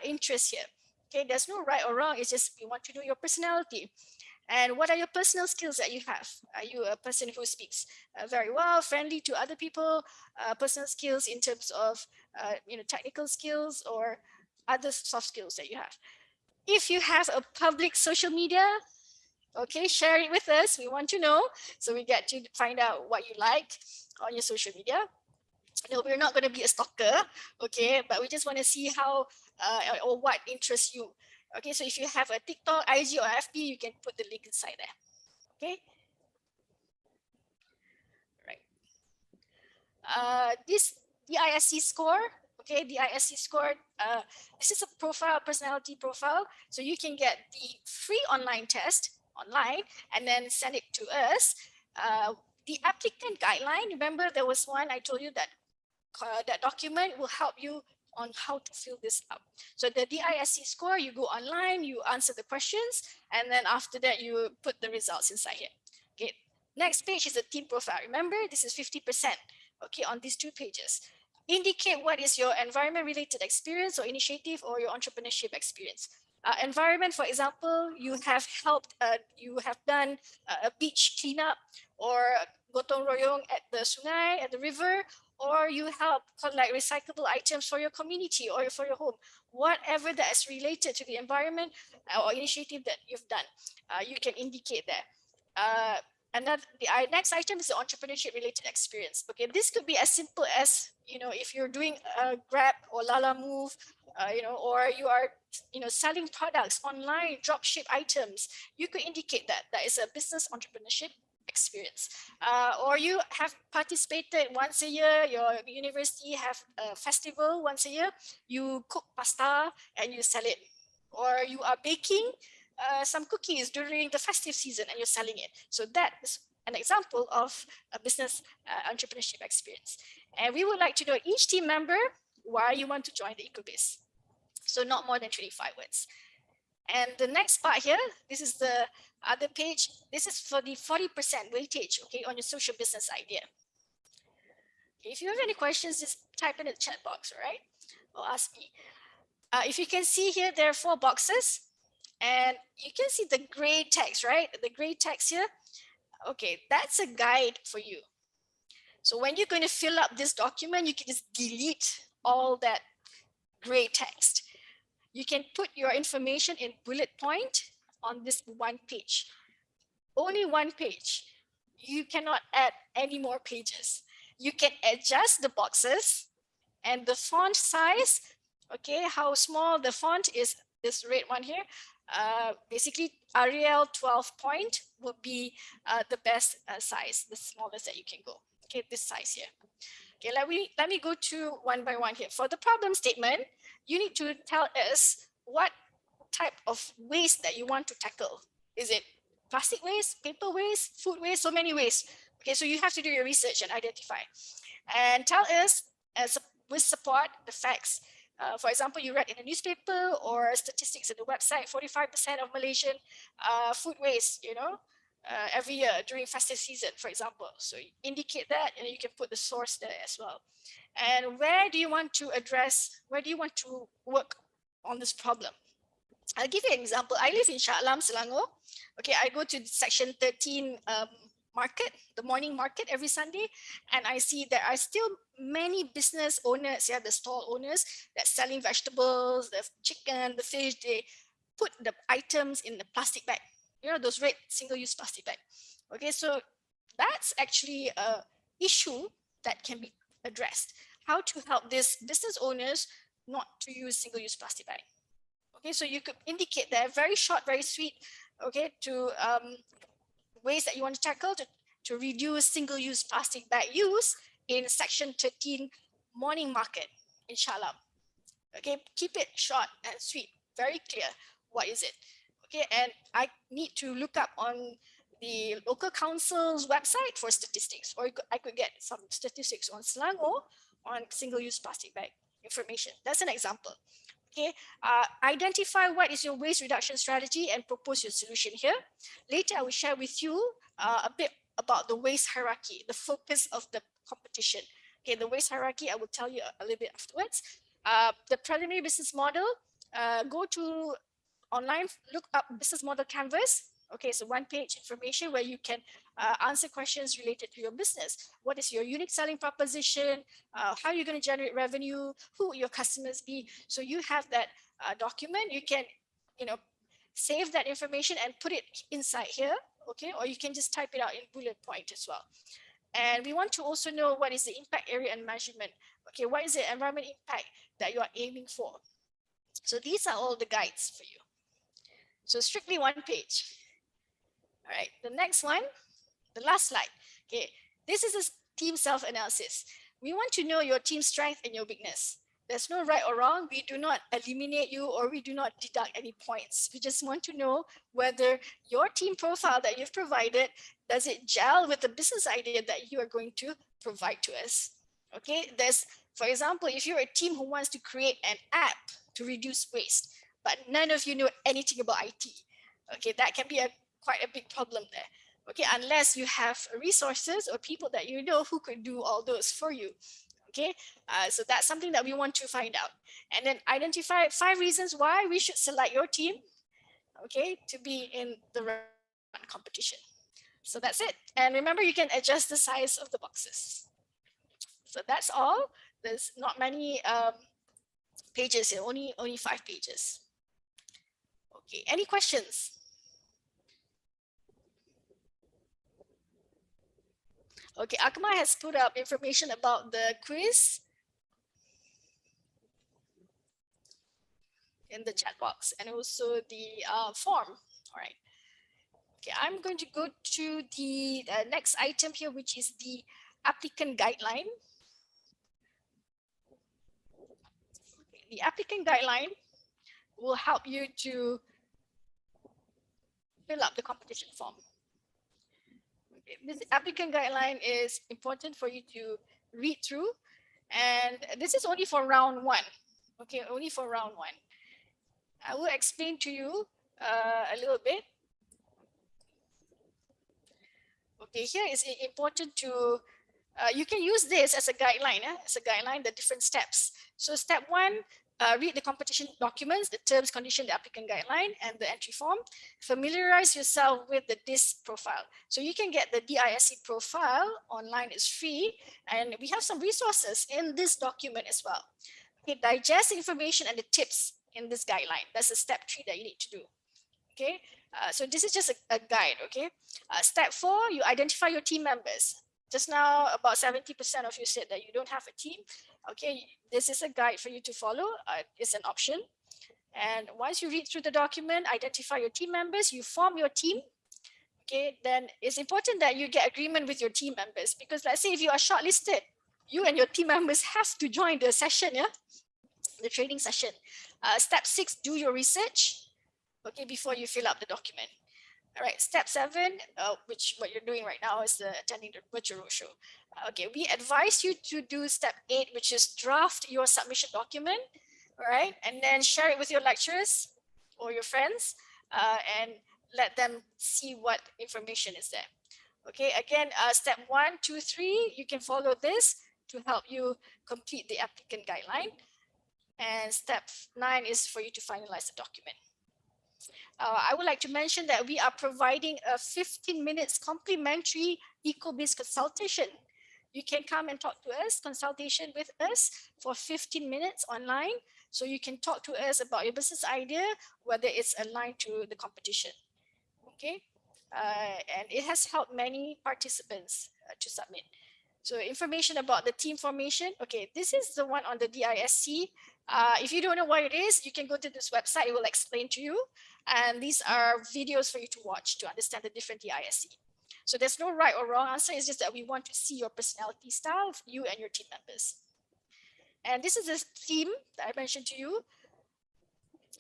interest here. Okay, there's no right or wrong. It's just we want to know your personality. And what are your personal skills that you have? Are you a person who speaks very well, friendly to other people, personal skills in terms of technical skills or other soft skills that you have? If you have a public social media, okay, share it with us. We want to know. So we get to find out what you like on your social media. No, we're not going to be a stalker, okay, but we just want to see how or what interests you. Okay, so if you have a TikTok, IG, or FB, you can put the link inside there. Okay. Right. This DISC score, okay, DISC score, this is a profile, personality profile. So you can get the free online test online and then send it to us. The applicant guideline, remember there was one I told you that that document will help you on how to fill this up. So the DISC score, you go online, you answer the questions, and then after that, you put the results inside here. Okay. Next page is the team profile. Remember, this is 50%, okay, on these 2 pages. Indicate what is your environment-related experience or initiative or your entrepreneurship experience. Environment, for example, you have helped, you have done a beach cleanup or gotong royong at the sungai, at the river, or you help collect recyclable items for your community or for your home. Whatever that is related to the environment or initiative that you've done, you can indicate there. The next item is the entrepreneurship related experience. Okay, this could be as simple as, if you're doing a Grab or Lala Move, or you are, selling products online, dropship items, you could indicate that is a business entrepreneurship experience. Or you have participated once a year, your university have a festival once a year, you cook pasta and you sell it. Or you are baking some cookies during the festive season and you're selling it. So that is an example of a business entrepreneurship experience. And we would like to know each team member why you want to join the Ecobiz. So not more than 25 words. And the next part here, this is the other page. This is for the 40% weightage, okay, on your social business idea. Okay, if you have any questions, just type in the chat box, all right? Or ask me. If you can see here, there are 4 boxes. And you can see the gray text, right? The gray text here. Okay, that's a guide for you. So when you're going to fill up this document, you can just delete all that gray text. You can put your information in bullet point on this 1 page. Only 1 page. You cannot add any more pages. You can adjust the boxes and the font size. Okay, how small the font is, this red one here. Basically, Arial 12 point would be the best size, the smallest that you can go. Okay, this size here. Okay, let me go to one by one here. For the problem statement, you need to tell us what type of waste that you want to tackle. Is it plastic waste, paper waste, food waste, so many waste. Okay, so you have to do your research and identify. And tell us, with support, the facts. For example, you read in a newspaper or statistics in the website, 45% of Malaysian food waste, every year during festive season, for example. So you indicate that and you can put the source there as well. And where do you want to address, where do you want to work on this problem? I'll give you an example. I live in Shah Alam, Selangor. Okay, I go to section 13 market, the morning market every Sunday, and I see there are still many business owners, the stall owners that selling vegetables, the chicken, the fish, they put the items in the plastic bag, those red single-use plastic bag. Okay, so that's actually a issue that can be addressed. How to help these business owners not to use single-use plastic bag. Okay, so you could indicate there, very short, very sweet, okay, to ways that you want to tackle to reduce single-use plastic bag use in section 13 morning market in Shah Alam. Okay, keep it short and sweet, very clear. What is it? Okay, and I need to look up on the local council's website for statistics, or I could get some statistics on Selangor on single-use plastic bag information. That's an example. Okay, identify what is your waste reduction strategy and propose your solution here. Later, I will share with you a bit about the waste hierarchy, the focus of the competition. Okay, the waste hierarchy, I will tell you a little bit afterwards. The preliminary business model, go to online, look up business model canvas. Okay, so one-page information where you can answer questions related to your business. What is your unique selling proposition? How are you going to generate revenue? Who will your customers be? So you have that document. You can, save that information and put it inside here. Okay, or you can just type it out in bullet point as well. And we want to also know what is the impact area and measurement. Okay, what is the environment impact that you are aiming for? So these are all the guides for you. So strictly one page. All right, the next one, the last slide. Okay, this is a team self-analysis. We want to know your team strength and your weakness. There's no right or wrong. We do not eliminate you or we do not deduct any points. We just want to know whether your team profile that you've provided, does it gel with the business idea that you are going to provide to us? Okay, for example, if you're a team who wants to create an app to reduce waste, but none of you know anything about IT, okay, that can be quite a big problem there. Okay, unless you have resources or people that you know who could do all those for you. Okay, so that's something that we want to find out. And then identify 5 reasons why we should select your team, okay, to be in the competition. So that's it. And remember, you can adjust the size of the boxes. So that's all. There's not many pages here, only 5 pages. Okay, any questions? Okay, Akma has put up information about the quiz in the chat box and also the form. All right. Okay, I'm going to go to the next item here, which is the applicant guideline. Okay, the applicant guideline will help you to fill up the competition form. This applicant guideline is important for you to read through, and this is only for round 1. Okay, only for round 1. I will explain to you a little bit. Okay, here is important to, you can use this as a guideline, the different steps. So step 1, read the competition documents, the terms, condition, the applicant guideline, and the entry form. Familiarize yourself with the DISC profile. So you can get the DISC profile online, is free, and we have some resources in this document as well. Okay, digest information and the tips in this guideline. That's the step 3 that you need to do. Okay, so this is just a guide. Okay, step 4, you identify your team members. Just now, about 70% of you said that you don't have a team. Okay, this is a guide for you to follow. It's an option. And once you read through the document, identify your team members, you form your team. Okay, then it's important that you get agreement with your team members, because let's say if you are shortlisted, you and your team members have to join the session, the training session. Step 6, do your research, okay, before you fill up the document. All right, step 7, which what you're doing right now is attending the virtual roadshow. Okay, we advise you to do step 8, which is draft your submission document, all right, and then share it with your lecturers or your friends, and let them see what information is there. Okay, again, step 1, 2, 3, you can follow this to help you complete the applicant guideline. And step 9 is for you to finalize the document. I would like to mention that we are providing a 15 minutes complimentary Ecobiz consultation. You can come and talk to us, consultation with us for 15 minutes online. So you can talk to us about your business idea, whether it's aligned to the competition. Okay, and it has helped many participants to submit. So information about the team formation. Okay, this is the one on the DISC. If you don't know what it is, you can go to this website. It will explain to you. And these are videos for you to watch to understand the different DISC. So there's no right or wrong answer. It's just that we want to see your personality style, you and your team members. And this is the theme that I mentioned to you.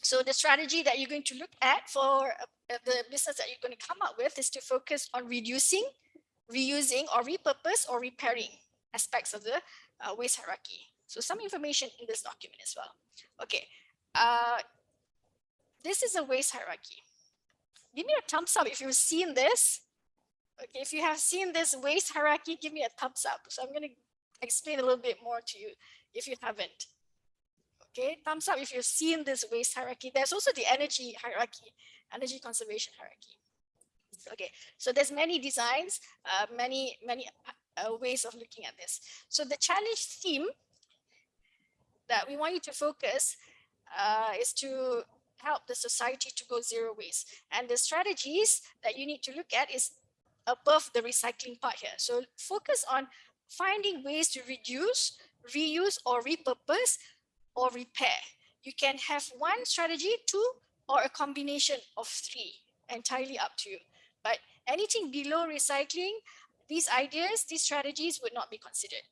So the strategy that you're going to look at for the business that you're going to come up with is to focus on reducing, reusing, or repurpose or repairing aspects of the waste hierarchy. So some information in this document as well. Okay, this is a waste hierarchy. Give me a thumbs up if you've seen this. Okay, if you have seen this waste hierarchy, give me a thumbs up. So I'm going to explain a little bit more to you if you haven't. Okay, thumbs up if you've seen this waste hierarchy. There's also the energy hierarchy, energy conservation hierarchy. Okay, so there's many designs, many ways of looking at this. So the challenge theme that we want you to focus is to help the society to go zero waste. And the strategies that you need to look at is above the recycling part here. So focus on finding ways to reduce, reuse, or repurpose or repair. You can have one strategy, two, or a combination of three, entirely up to you. But anything below recycling, these ideas, these strategies would not be considered.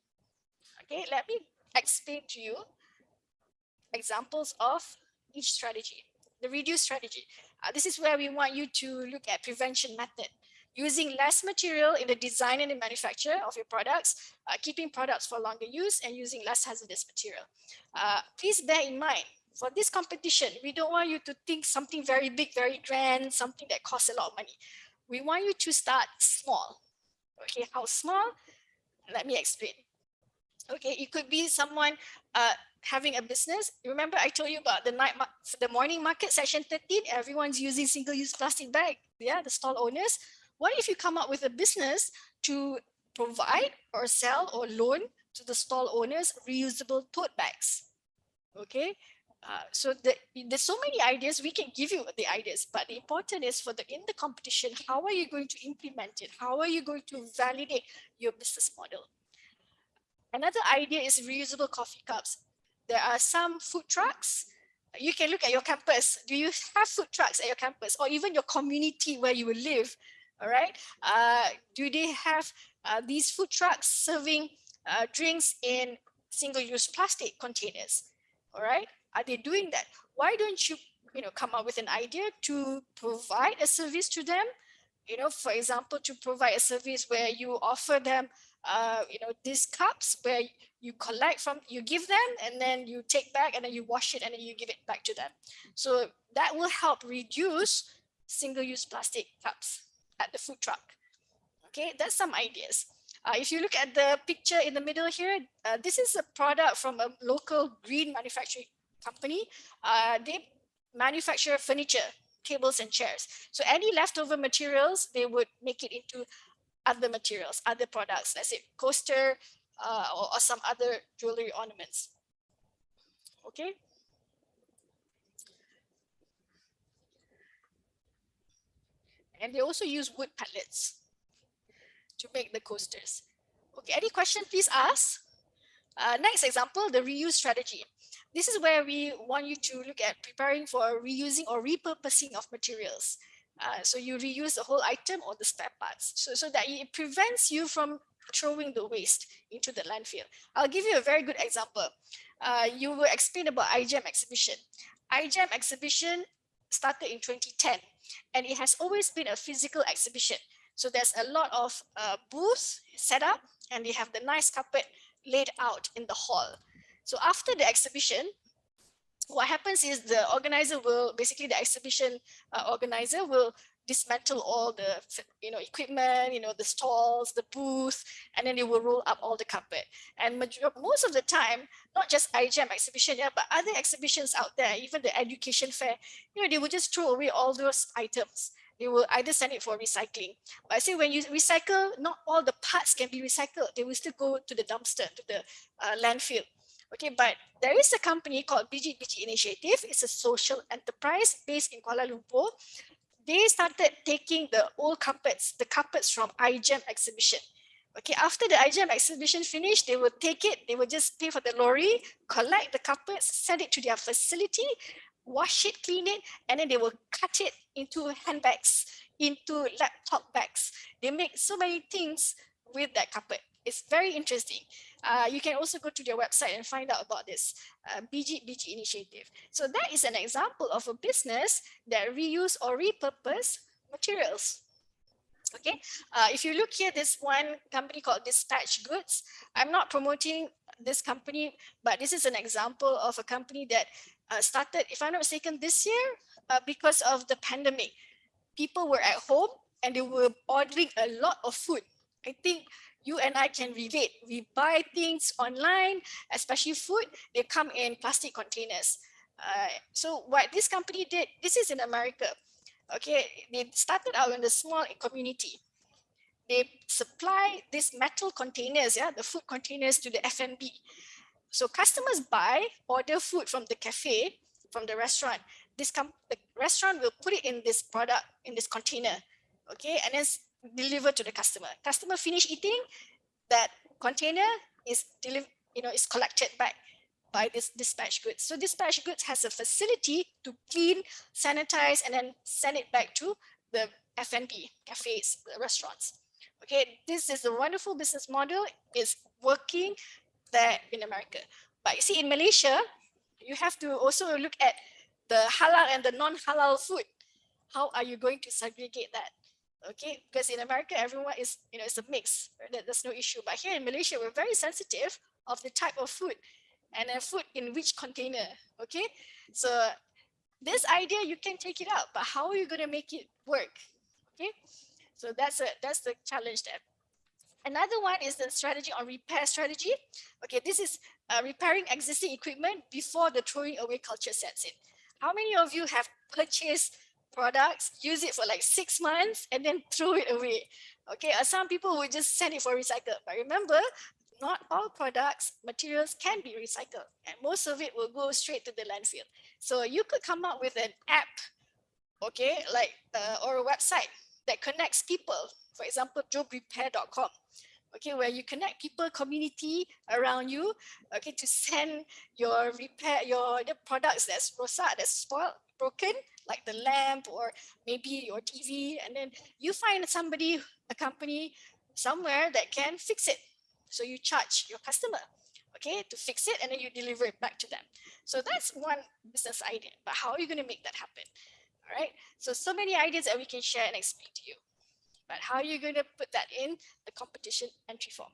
Okay, let me explain to you examples of each strategy. The reduce strategy. This is where we want you to look at prevention method. Using less material in the design and the manufacture of your products, keeping products for longer use, and using less hazardous material. Please bear in mind, for this competition, we don't want you to think something very big, very grand, something that costs a lot of money. We want you to start small. Okay, how small? Let me explain. Okay, it could be someone having a business. Remember I told you about the morning market, section 13, everyone's using single-use plastic bag, yeah, the stall owners. What if you come up with a business to provide or sell or loan to the stall owners reusable tote bags? Okay, so there's so many ideas. We can give you the ideas, but the important is in the competition, how are you going to implement it? How are you going to validate your business model? Another idea is reusable coffee cups. There are some food trucks. You can look at your campus. Do you have food trucks at your campus or even your community where you will live? All right. Do they have these food trucks serving drinks in single-use plastic containers? All right. Are they doing that? Why don't you, come up with an idea to provide a service to them? For example, to provide a service where you offer them, these cups where you collect from, you give them, and then you take back, and then you wash it, and then you give it back to them. So that will help reduce single-use plastic cups at the food truck. Okay, that's some ideas. If you look at the picture in the middle here, this is a product from a local green manufacturing company. They manufacture furniture, tables and chairs. So any leftover materials, they would make it into other materials, other products, let's say coaster or some other jewelry ornaments. Okay. And they also use wood pellets to make the coasters. Okay, any question, please ask. Next example, the reuse strategy. This is where we want you to look at preparing for reusing or repurposing of materials. So you reuse the whole item or the spare parts so that it prevents you from throwing the waste into the landfill. I'll give you a very good example. You will explain about IGEM exhibition. IGEM exhibition started in 2010 and it has always been a physical exhibition. So there's a lot of booths set up and they have the nice carpet laid out in the hall. So after the exhibition, what happens is the organizer will, basically the exhibition organizer will dismantle all the equipment, the stalls, the booth, and then they will roll up all the carpet. And most of the time, not just IGEM exhibition, yeah, but other exhibitions out there, even the education fair, they will just throw away all those items. They will either send it for recycling. But I say when you recycle, not all the parts can be recycled. They will still go to the dumpster, to the landfill. Okay, but there is a company called Biji Initiative. It's a social enterprise based in Kuala Lumpur. They started taking the old carpets, the carpets from IGEM exhibition. Okay, after the IGEM exhibition finished, they would take it, they would just pay for the lorry, collect the carpets, send it to their facility, wash it, clean it, and then they will cut it into handbags, into laptop bags. They make so many things with that carpet. It's very interesting. You can also go to their website and find out about this BG initiative. So that is an example of a business that reuse or repurpose materials. Okay, if you look here, this one company called Dispatch Goods. I'm not promoting this company, but this is an example of a company that started, if I'm not mistaken, this year because of the pandemic. People were at home and they were ordering a lot of food. I think you and I can relate. We buy things online, especially food, they come in plastic containers. So what this company did, this is in America. Okay, they started out in a small community. They supply these metal containers, the food containers to the F&B. So customers order food from the cafe, from the restaurant. The restaurant will put it in this product, in this container, okay, and then deliver to the customer. Customer finish eating, that container is is collected back by this Dispatch Goods. So Dispatch Goods has a facility to clean, sanitize, and then send it back to the F&B, cafes, restaurants. Okay, this is a wonderful business model. It's working there in America. But you see, in Malaysia, you have to also look at the halal and the non-halal food. How are you going to segregate that? Okay, because in America, everyone is, it's a mix. There's no issue. But here in Malaysia, we're very sensitive of the type of food and then food in which container. Okay, so this idea, you can take it out, but how are you going to make it work? Okay, so that's the challenge there. Another one is the strategy on repair strategy. Okay, this is repairing existing equipment before the throwing away culture sets in. How many of you have purchased products, use it for like 6 months and then throw it away? Okay, some people will just send it for recycle. But remember, not all products, materials can be recycled, and most of it will go straight to the landfill. So you could come up with an app, okay, like or a website that connects people. For example, jobrepair.com. Okay, where you connect people, community around you, okay, to send your the products that's rosak, that's spoiled, broken, like the lamp or maybe your TV, and then you find somebody, a company somewhere that can fix it. So you charge your customer, okay, to fix it, and then you deliver it back to them. So that's one business idea, but how are you going to make that happen? All right, so many ideas that we can share and explain to you. But how are you going to put that in the competition entry form?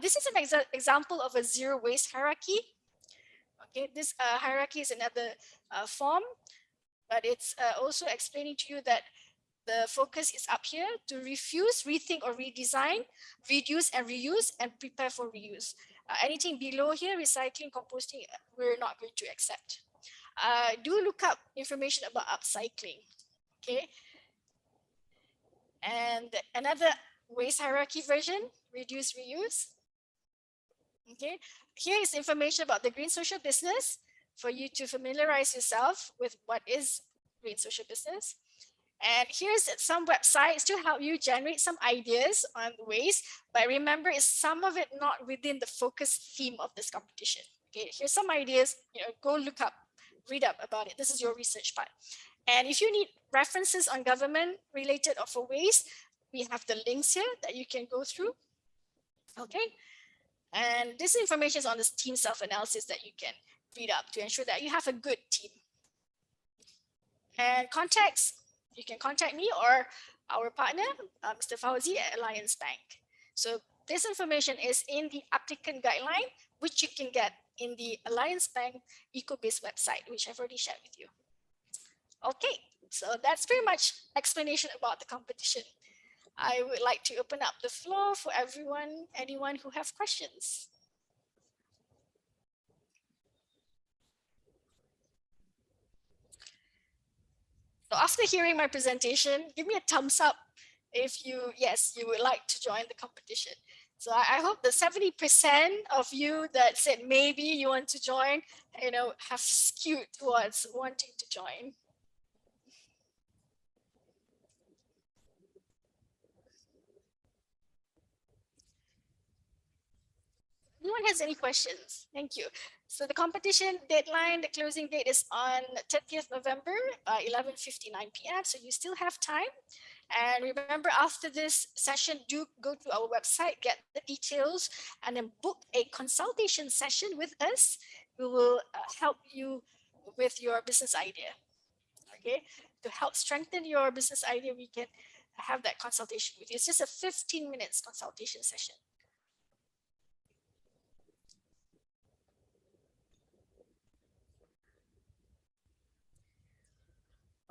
This is an example of a zero waste hierarchy. Okay, this hierarchy is another form, but it's also explaining to you that the focus is up here to refuse, rethink, or redesign, reduce and reuse, and prepare for reuse. Anything below here, recycling, composting, we're not going to accept. Do look up information about upcycling. Okay. And another waste hierarchy version, reduce, reuse. Okay, here is information about the green social business for you to familiarize yourself with what is green social business. And here's some websites to help you generate some ideas on waste, but remember, is some of it not within the focus theme of this competition. Okay, here's some ideas, go look up, read up about it. This is your research part. And if you need references on government related or for waste, we have the links here that you can go through. Okay. And this information is on this team self-analysis that you can read up to ensure that you have a good team. And contacts, you can contact me or our partner, Mr. Fauzi at Alliance Bank. So this information is in the applicant guideline, which you can get in the Alliance Bank Ecobiz website, which I've already shared with you. Okay, so that's pretty much explanation about the competition. I would like to open up the floor for anyone who have questions. So after hearing my presentation, give me a thumbs up if you would like to join the competition. So I hope the 70% of you that said maybe you want to join, have skewed towards wanting to join. Anyone has any questions? Thank you. So the competition deadline, the closing date is on 30th November, 11:59 p.m. So you still have time. And remember, after this session, do go to our website, get the details, and then book a consultation session with us. We will help you with your business idea. Okay, to help strengthen your business idea, we can have that consultation with you. It's just a 15 minutes consultation session.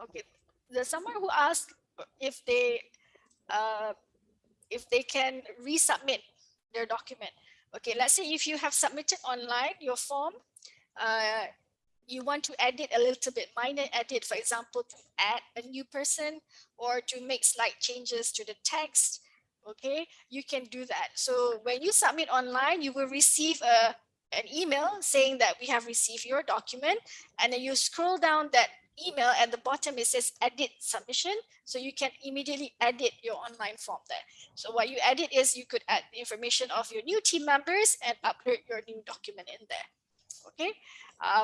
Okay, there's someone who asked if they can resubmit their document. Okay, let's say if you have submitted online your form, you want to edit a little bit, minor edit, for example, to add a new person or to make slight changes to the text, okay, you can do that. So when you submit online, you will receive an email saying that we have received your document, and then you scroll down that email, at the bottom it says edit submission, so you can immediately edit your online form there. So what you edit is you could add the information of your new team members and upload your new document in there. Okay,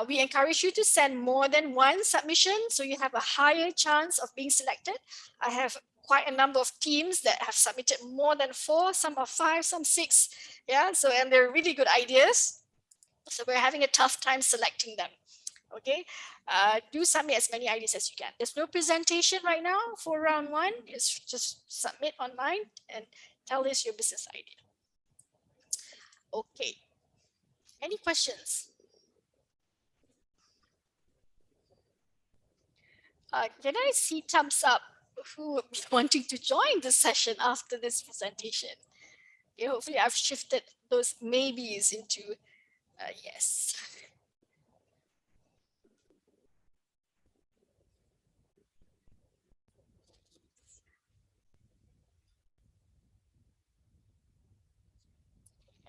we encourage you to send more than one submission so you have a higher chance of being selected. I have quite a number of teams that have submitted more than 4, some are 5, some 6. Yeah, so and they're really good ideas. So we're having a tough time selecting them. Okay, do submit as many ideas as you can. There's no presentation right now for round 1. It's just submit online and tell us your business idea. Okay, any questions? Can I see thumbs up who would be wanting to join the session after this presentation? Okay, hopefully I've shifted those maybes into yes.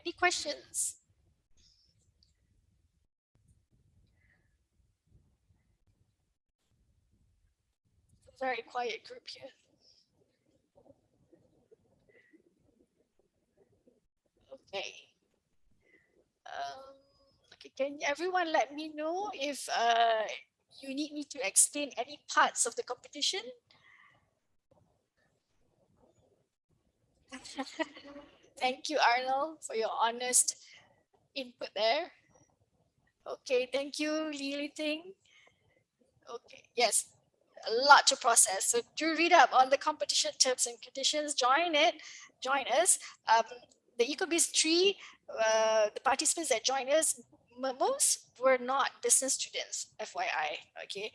Any questions? Very quiet group here. Okay. Okay, can everyone let me know if you need me to explain any parts of the competition? Thank you, Arnold, for your honest input there. Okay, thank you, Lily Ting. Okay, yes, a lot to process. So do read up on the competition terms and conditions. Join us. The Ecobiz 3, the participants that joined us, most were not business students, FYI. Okay,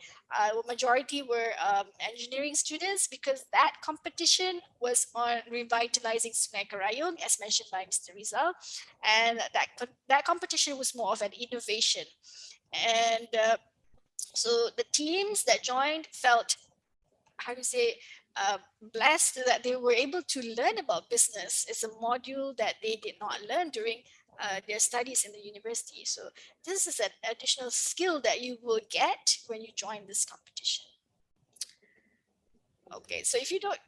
majority were engineering students, because that competition was on revitalizing Sungai Kerayong, as mentioned by Mr. Rizal, and that competition was more of an innovation. And so the teams that joined felt, how to say, blessed that they were able to learn about business. It's a module that they did not learn during their studies in the university. So this is an additional skill that you will get when you join this competition. Okay, so if you don't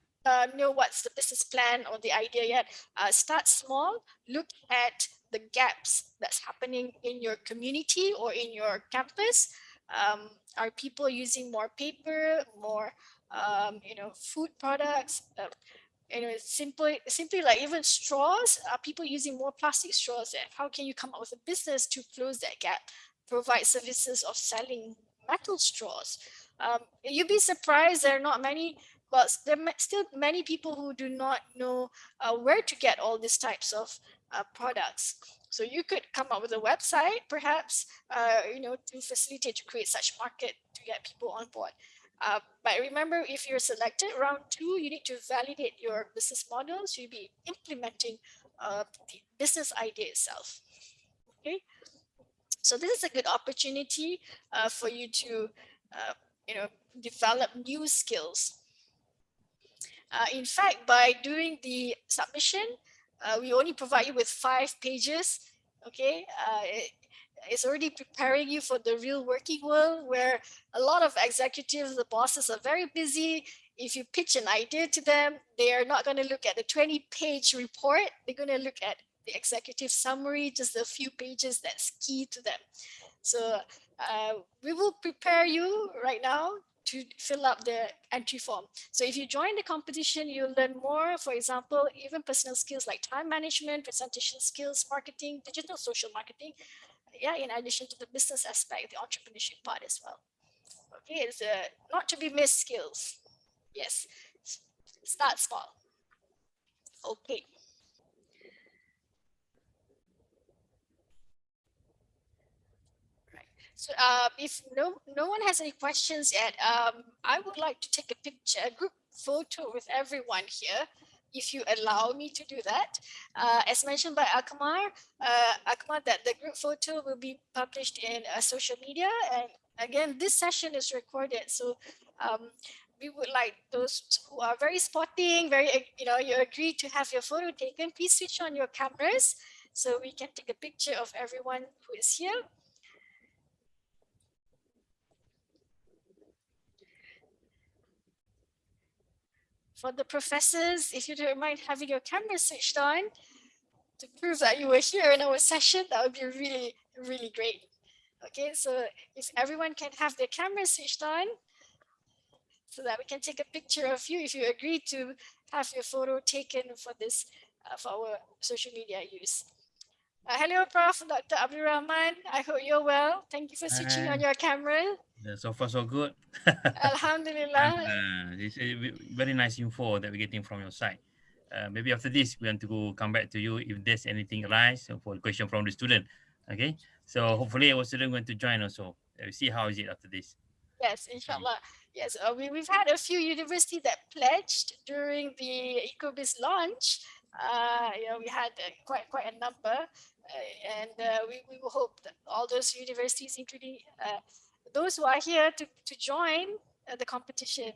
know what's the business plan or the idea yet, start small. Look at the gaps that's happening in your community or in your campus. Are people using more paper, more food products? Simply like even straws. Are people using more plastic straws? And how can you come up with a business to close that gap? Provide services of selling metal straws. You'd be surprised there are not many, but there are still many people who do not know where to get all these types of products. So you could come up with a website, perhaps, to facilitate, to create such market to get people on board. But remember, if you're selected round 2, you need to validate your business model. So you'll be implementing the business idea itself. Okay. So this is a good opportunity for you to, develop new skills. In fact, by doing the submission, we only provide you with 5 pages. Okay, it's already preparing you for the real working world, where a lot of executives, the bosses, are very busy. If you pitch an idea to them, they are not going to look at the 20-page report. They're going to look at the executive summary, just a few pages that's key to them. So we will prepare you right now to fill up the entry form. So if you join the competition, you'll learn more, for example, even personal skills like time management, presentation skills, marketing, digital social marketing, yeah, in addition to the business aspect, the entrepreneurship part as well. Okay, it's not to be missed skills. Yes, start small. Okay. So if no one has any questions yet, I would like to take a picture, a group photo with everyone here, if you allow me to do that. As mentioned by Akmal, that the group photo will be published in social media. And again, this session is recorded. So we would like those who are very sporting, you agree to have your photo taken, please switch on your cameras so we can take a picture of everyone who is here. For the professors, if you don't mind having your camera switched on to prove that you were here in our session, that would be really, really great. Okay, so if everyone can have their camera switched on so that we can take a picture of you if you agree to have your photo taken for this, for our social media use. Hello, Prof. Dr. Abdul Rahman. I hope you're well. Thank you for switching on your camera. So far, so good. Alhamdulillah. This is very nice info that we're getting from your side. Maybe after this, we want to come back to you if there's anything arise for a question from the student. Okay, so hopefully our student going to join also. We'll see how is it after this. Yes, inshallah. Yes, we've had a few universities that pledged during the Ecobiz launch. We had quite a number, and we will hope that all those universities, including those who are here to join the competition.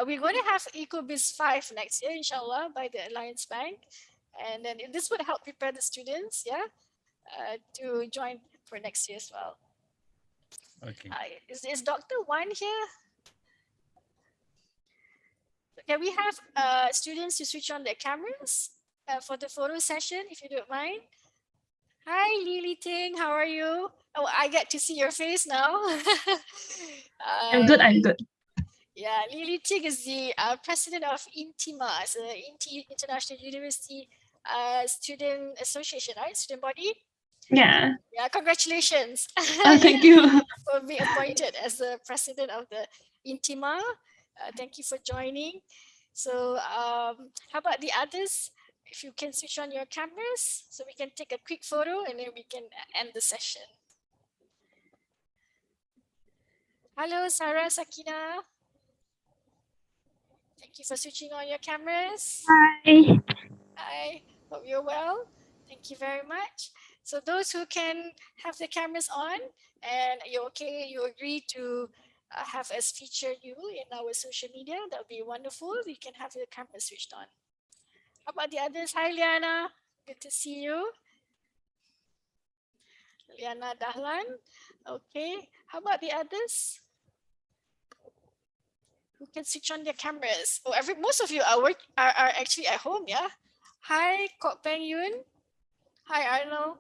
We're going to have Ecobiz 5 next year, inshallah, by the Alliance Bank. And then this would help prepare the students, to join for next year as well. Okay. Is Dr. Wan here? Can we have students to switch on their cameras for the photo session, if you don't mind? Hi, Lily Ting, how are you? Oh, I get to see your face now. I'm good. Yeah, Lily Ting is the president of INTIMA, so INTI International University Student Association, right? Student body? Yeah. Yeah, congratulations. Thank you. For being appointed as the president of the INTIMA. Thank you for joining. So how about the others? If you can switch on your cameras so we can take a quick photo and then we can end the session. Hello, Sarah, Sakina. Thank you for switching on your cameras. Hi. Hi, hope you're well. Thank you very much. So those who can have the cameras on and you're okay, you agree to have us feature you in our social media, that would be wonderful. You can have your camera switched on. How about the others? Hi, Liana. Good to see you. Liana Dahlan. Okay. How about the others? Who can switch on their cameras? Oh, most of you are actually at home, yeah? Hi, Kok Peng Yun. Hi, Arnold.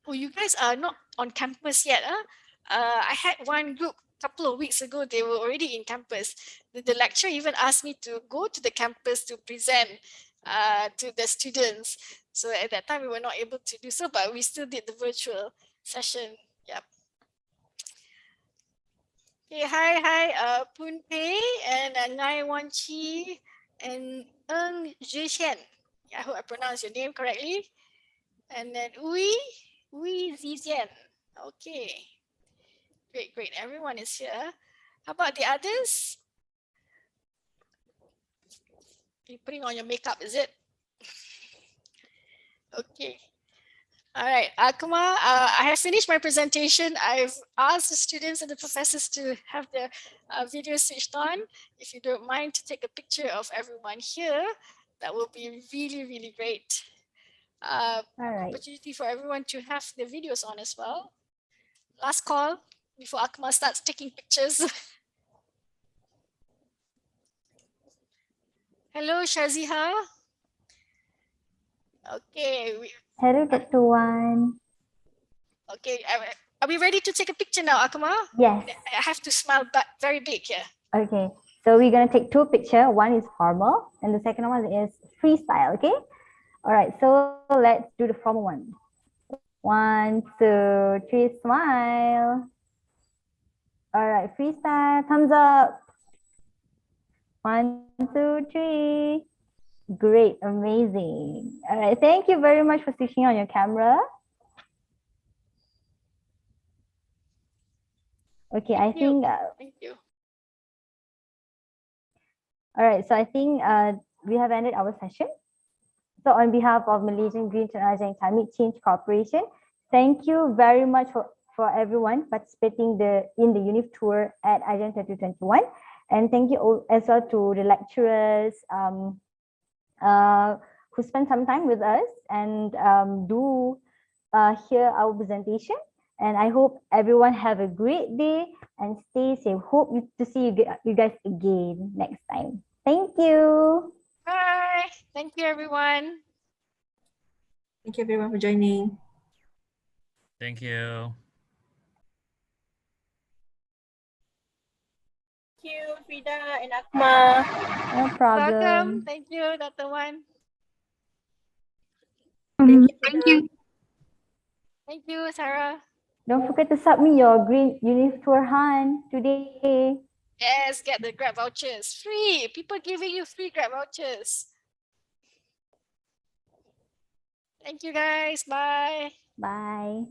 Oh, you guys are not on campus yet, huh? I had one group a couple of weeks ago, they were already in campus. The lecturer even asked me to go to the campus to present to the students. So at that time, we were not able to do so, but we still did the virtual session. Yep. Okay, hi, Poon Pei and Ngai Wan Chi and Ng Zhixian. I hope I pronounced your name correctly. And then Wei Zizian. Okay. Great. Everyone is here. How about the others? You're putting on your makeup, is it? Okay. All right, Akuma, I have finished my presentation. I've asked the students and the professors to have their video switched on. If you don't mind to take a picture of everyone here, that will be really, really great. All right. Opportunity for everyone to have their videos on as well. Last call before Akuma starts taking pictures. Hello, Shaziha. Okay. Hello, Dr. Wan. Okay, Are we ready to take a picture now, Akmal? Yes. I have to smile back very big here. Okay. So we're gonna take two pictures. One is formal and the second one is freestyle. Okay. All right. So let's do the formal one. 1, 2, 3, smile. All right. Freestyle. Thumbs up. 1, 2, 3. Great. Amazing. All right. Thank you very much for switching on your camera. Okay. I think. Thank you. All right, so I think we have ended our session. So on behalf of Malaysian Green Technology and Climate Change Corporation, thank you very much for everyone participating in the UnivTour at IGEM 2021. And thank you all as well to the lecturers who spent some time with us and do hear our presentation. And I hope everyone have a great day and stay safe. Hope to see you guys again next time. Thank you. Bye. Thank you, everyone. Thank you everyone for joining. Thank you. Thank you, Frida and Akmal. No problem. Welcome. Thank you, Dr. Wan. Thank you. Thank you. Thank you, Sarah. Don't forget to submit your green UnivTour Han today. Yes, get the Grab vouchers. Free. People giving you free Grab vouchers. Thank you, guys. Bye. Bye.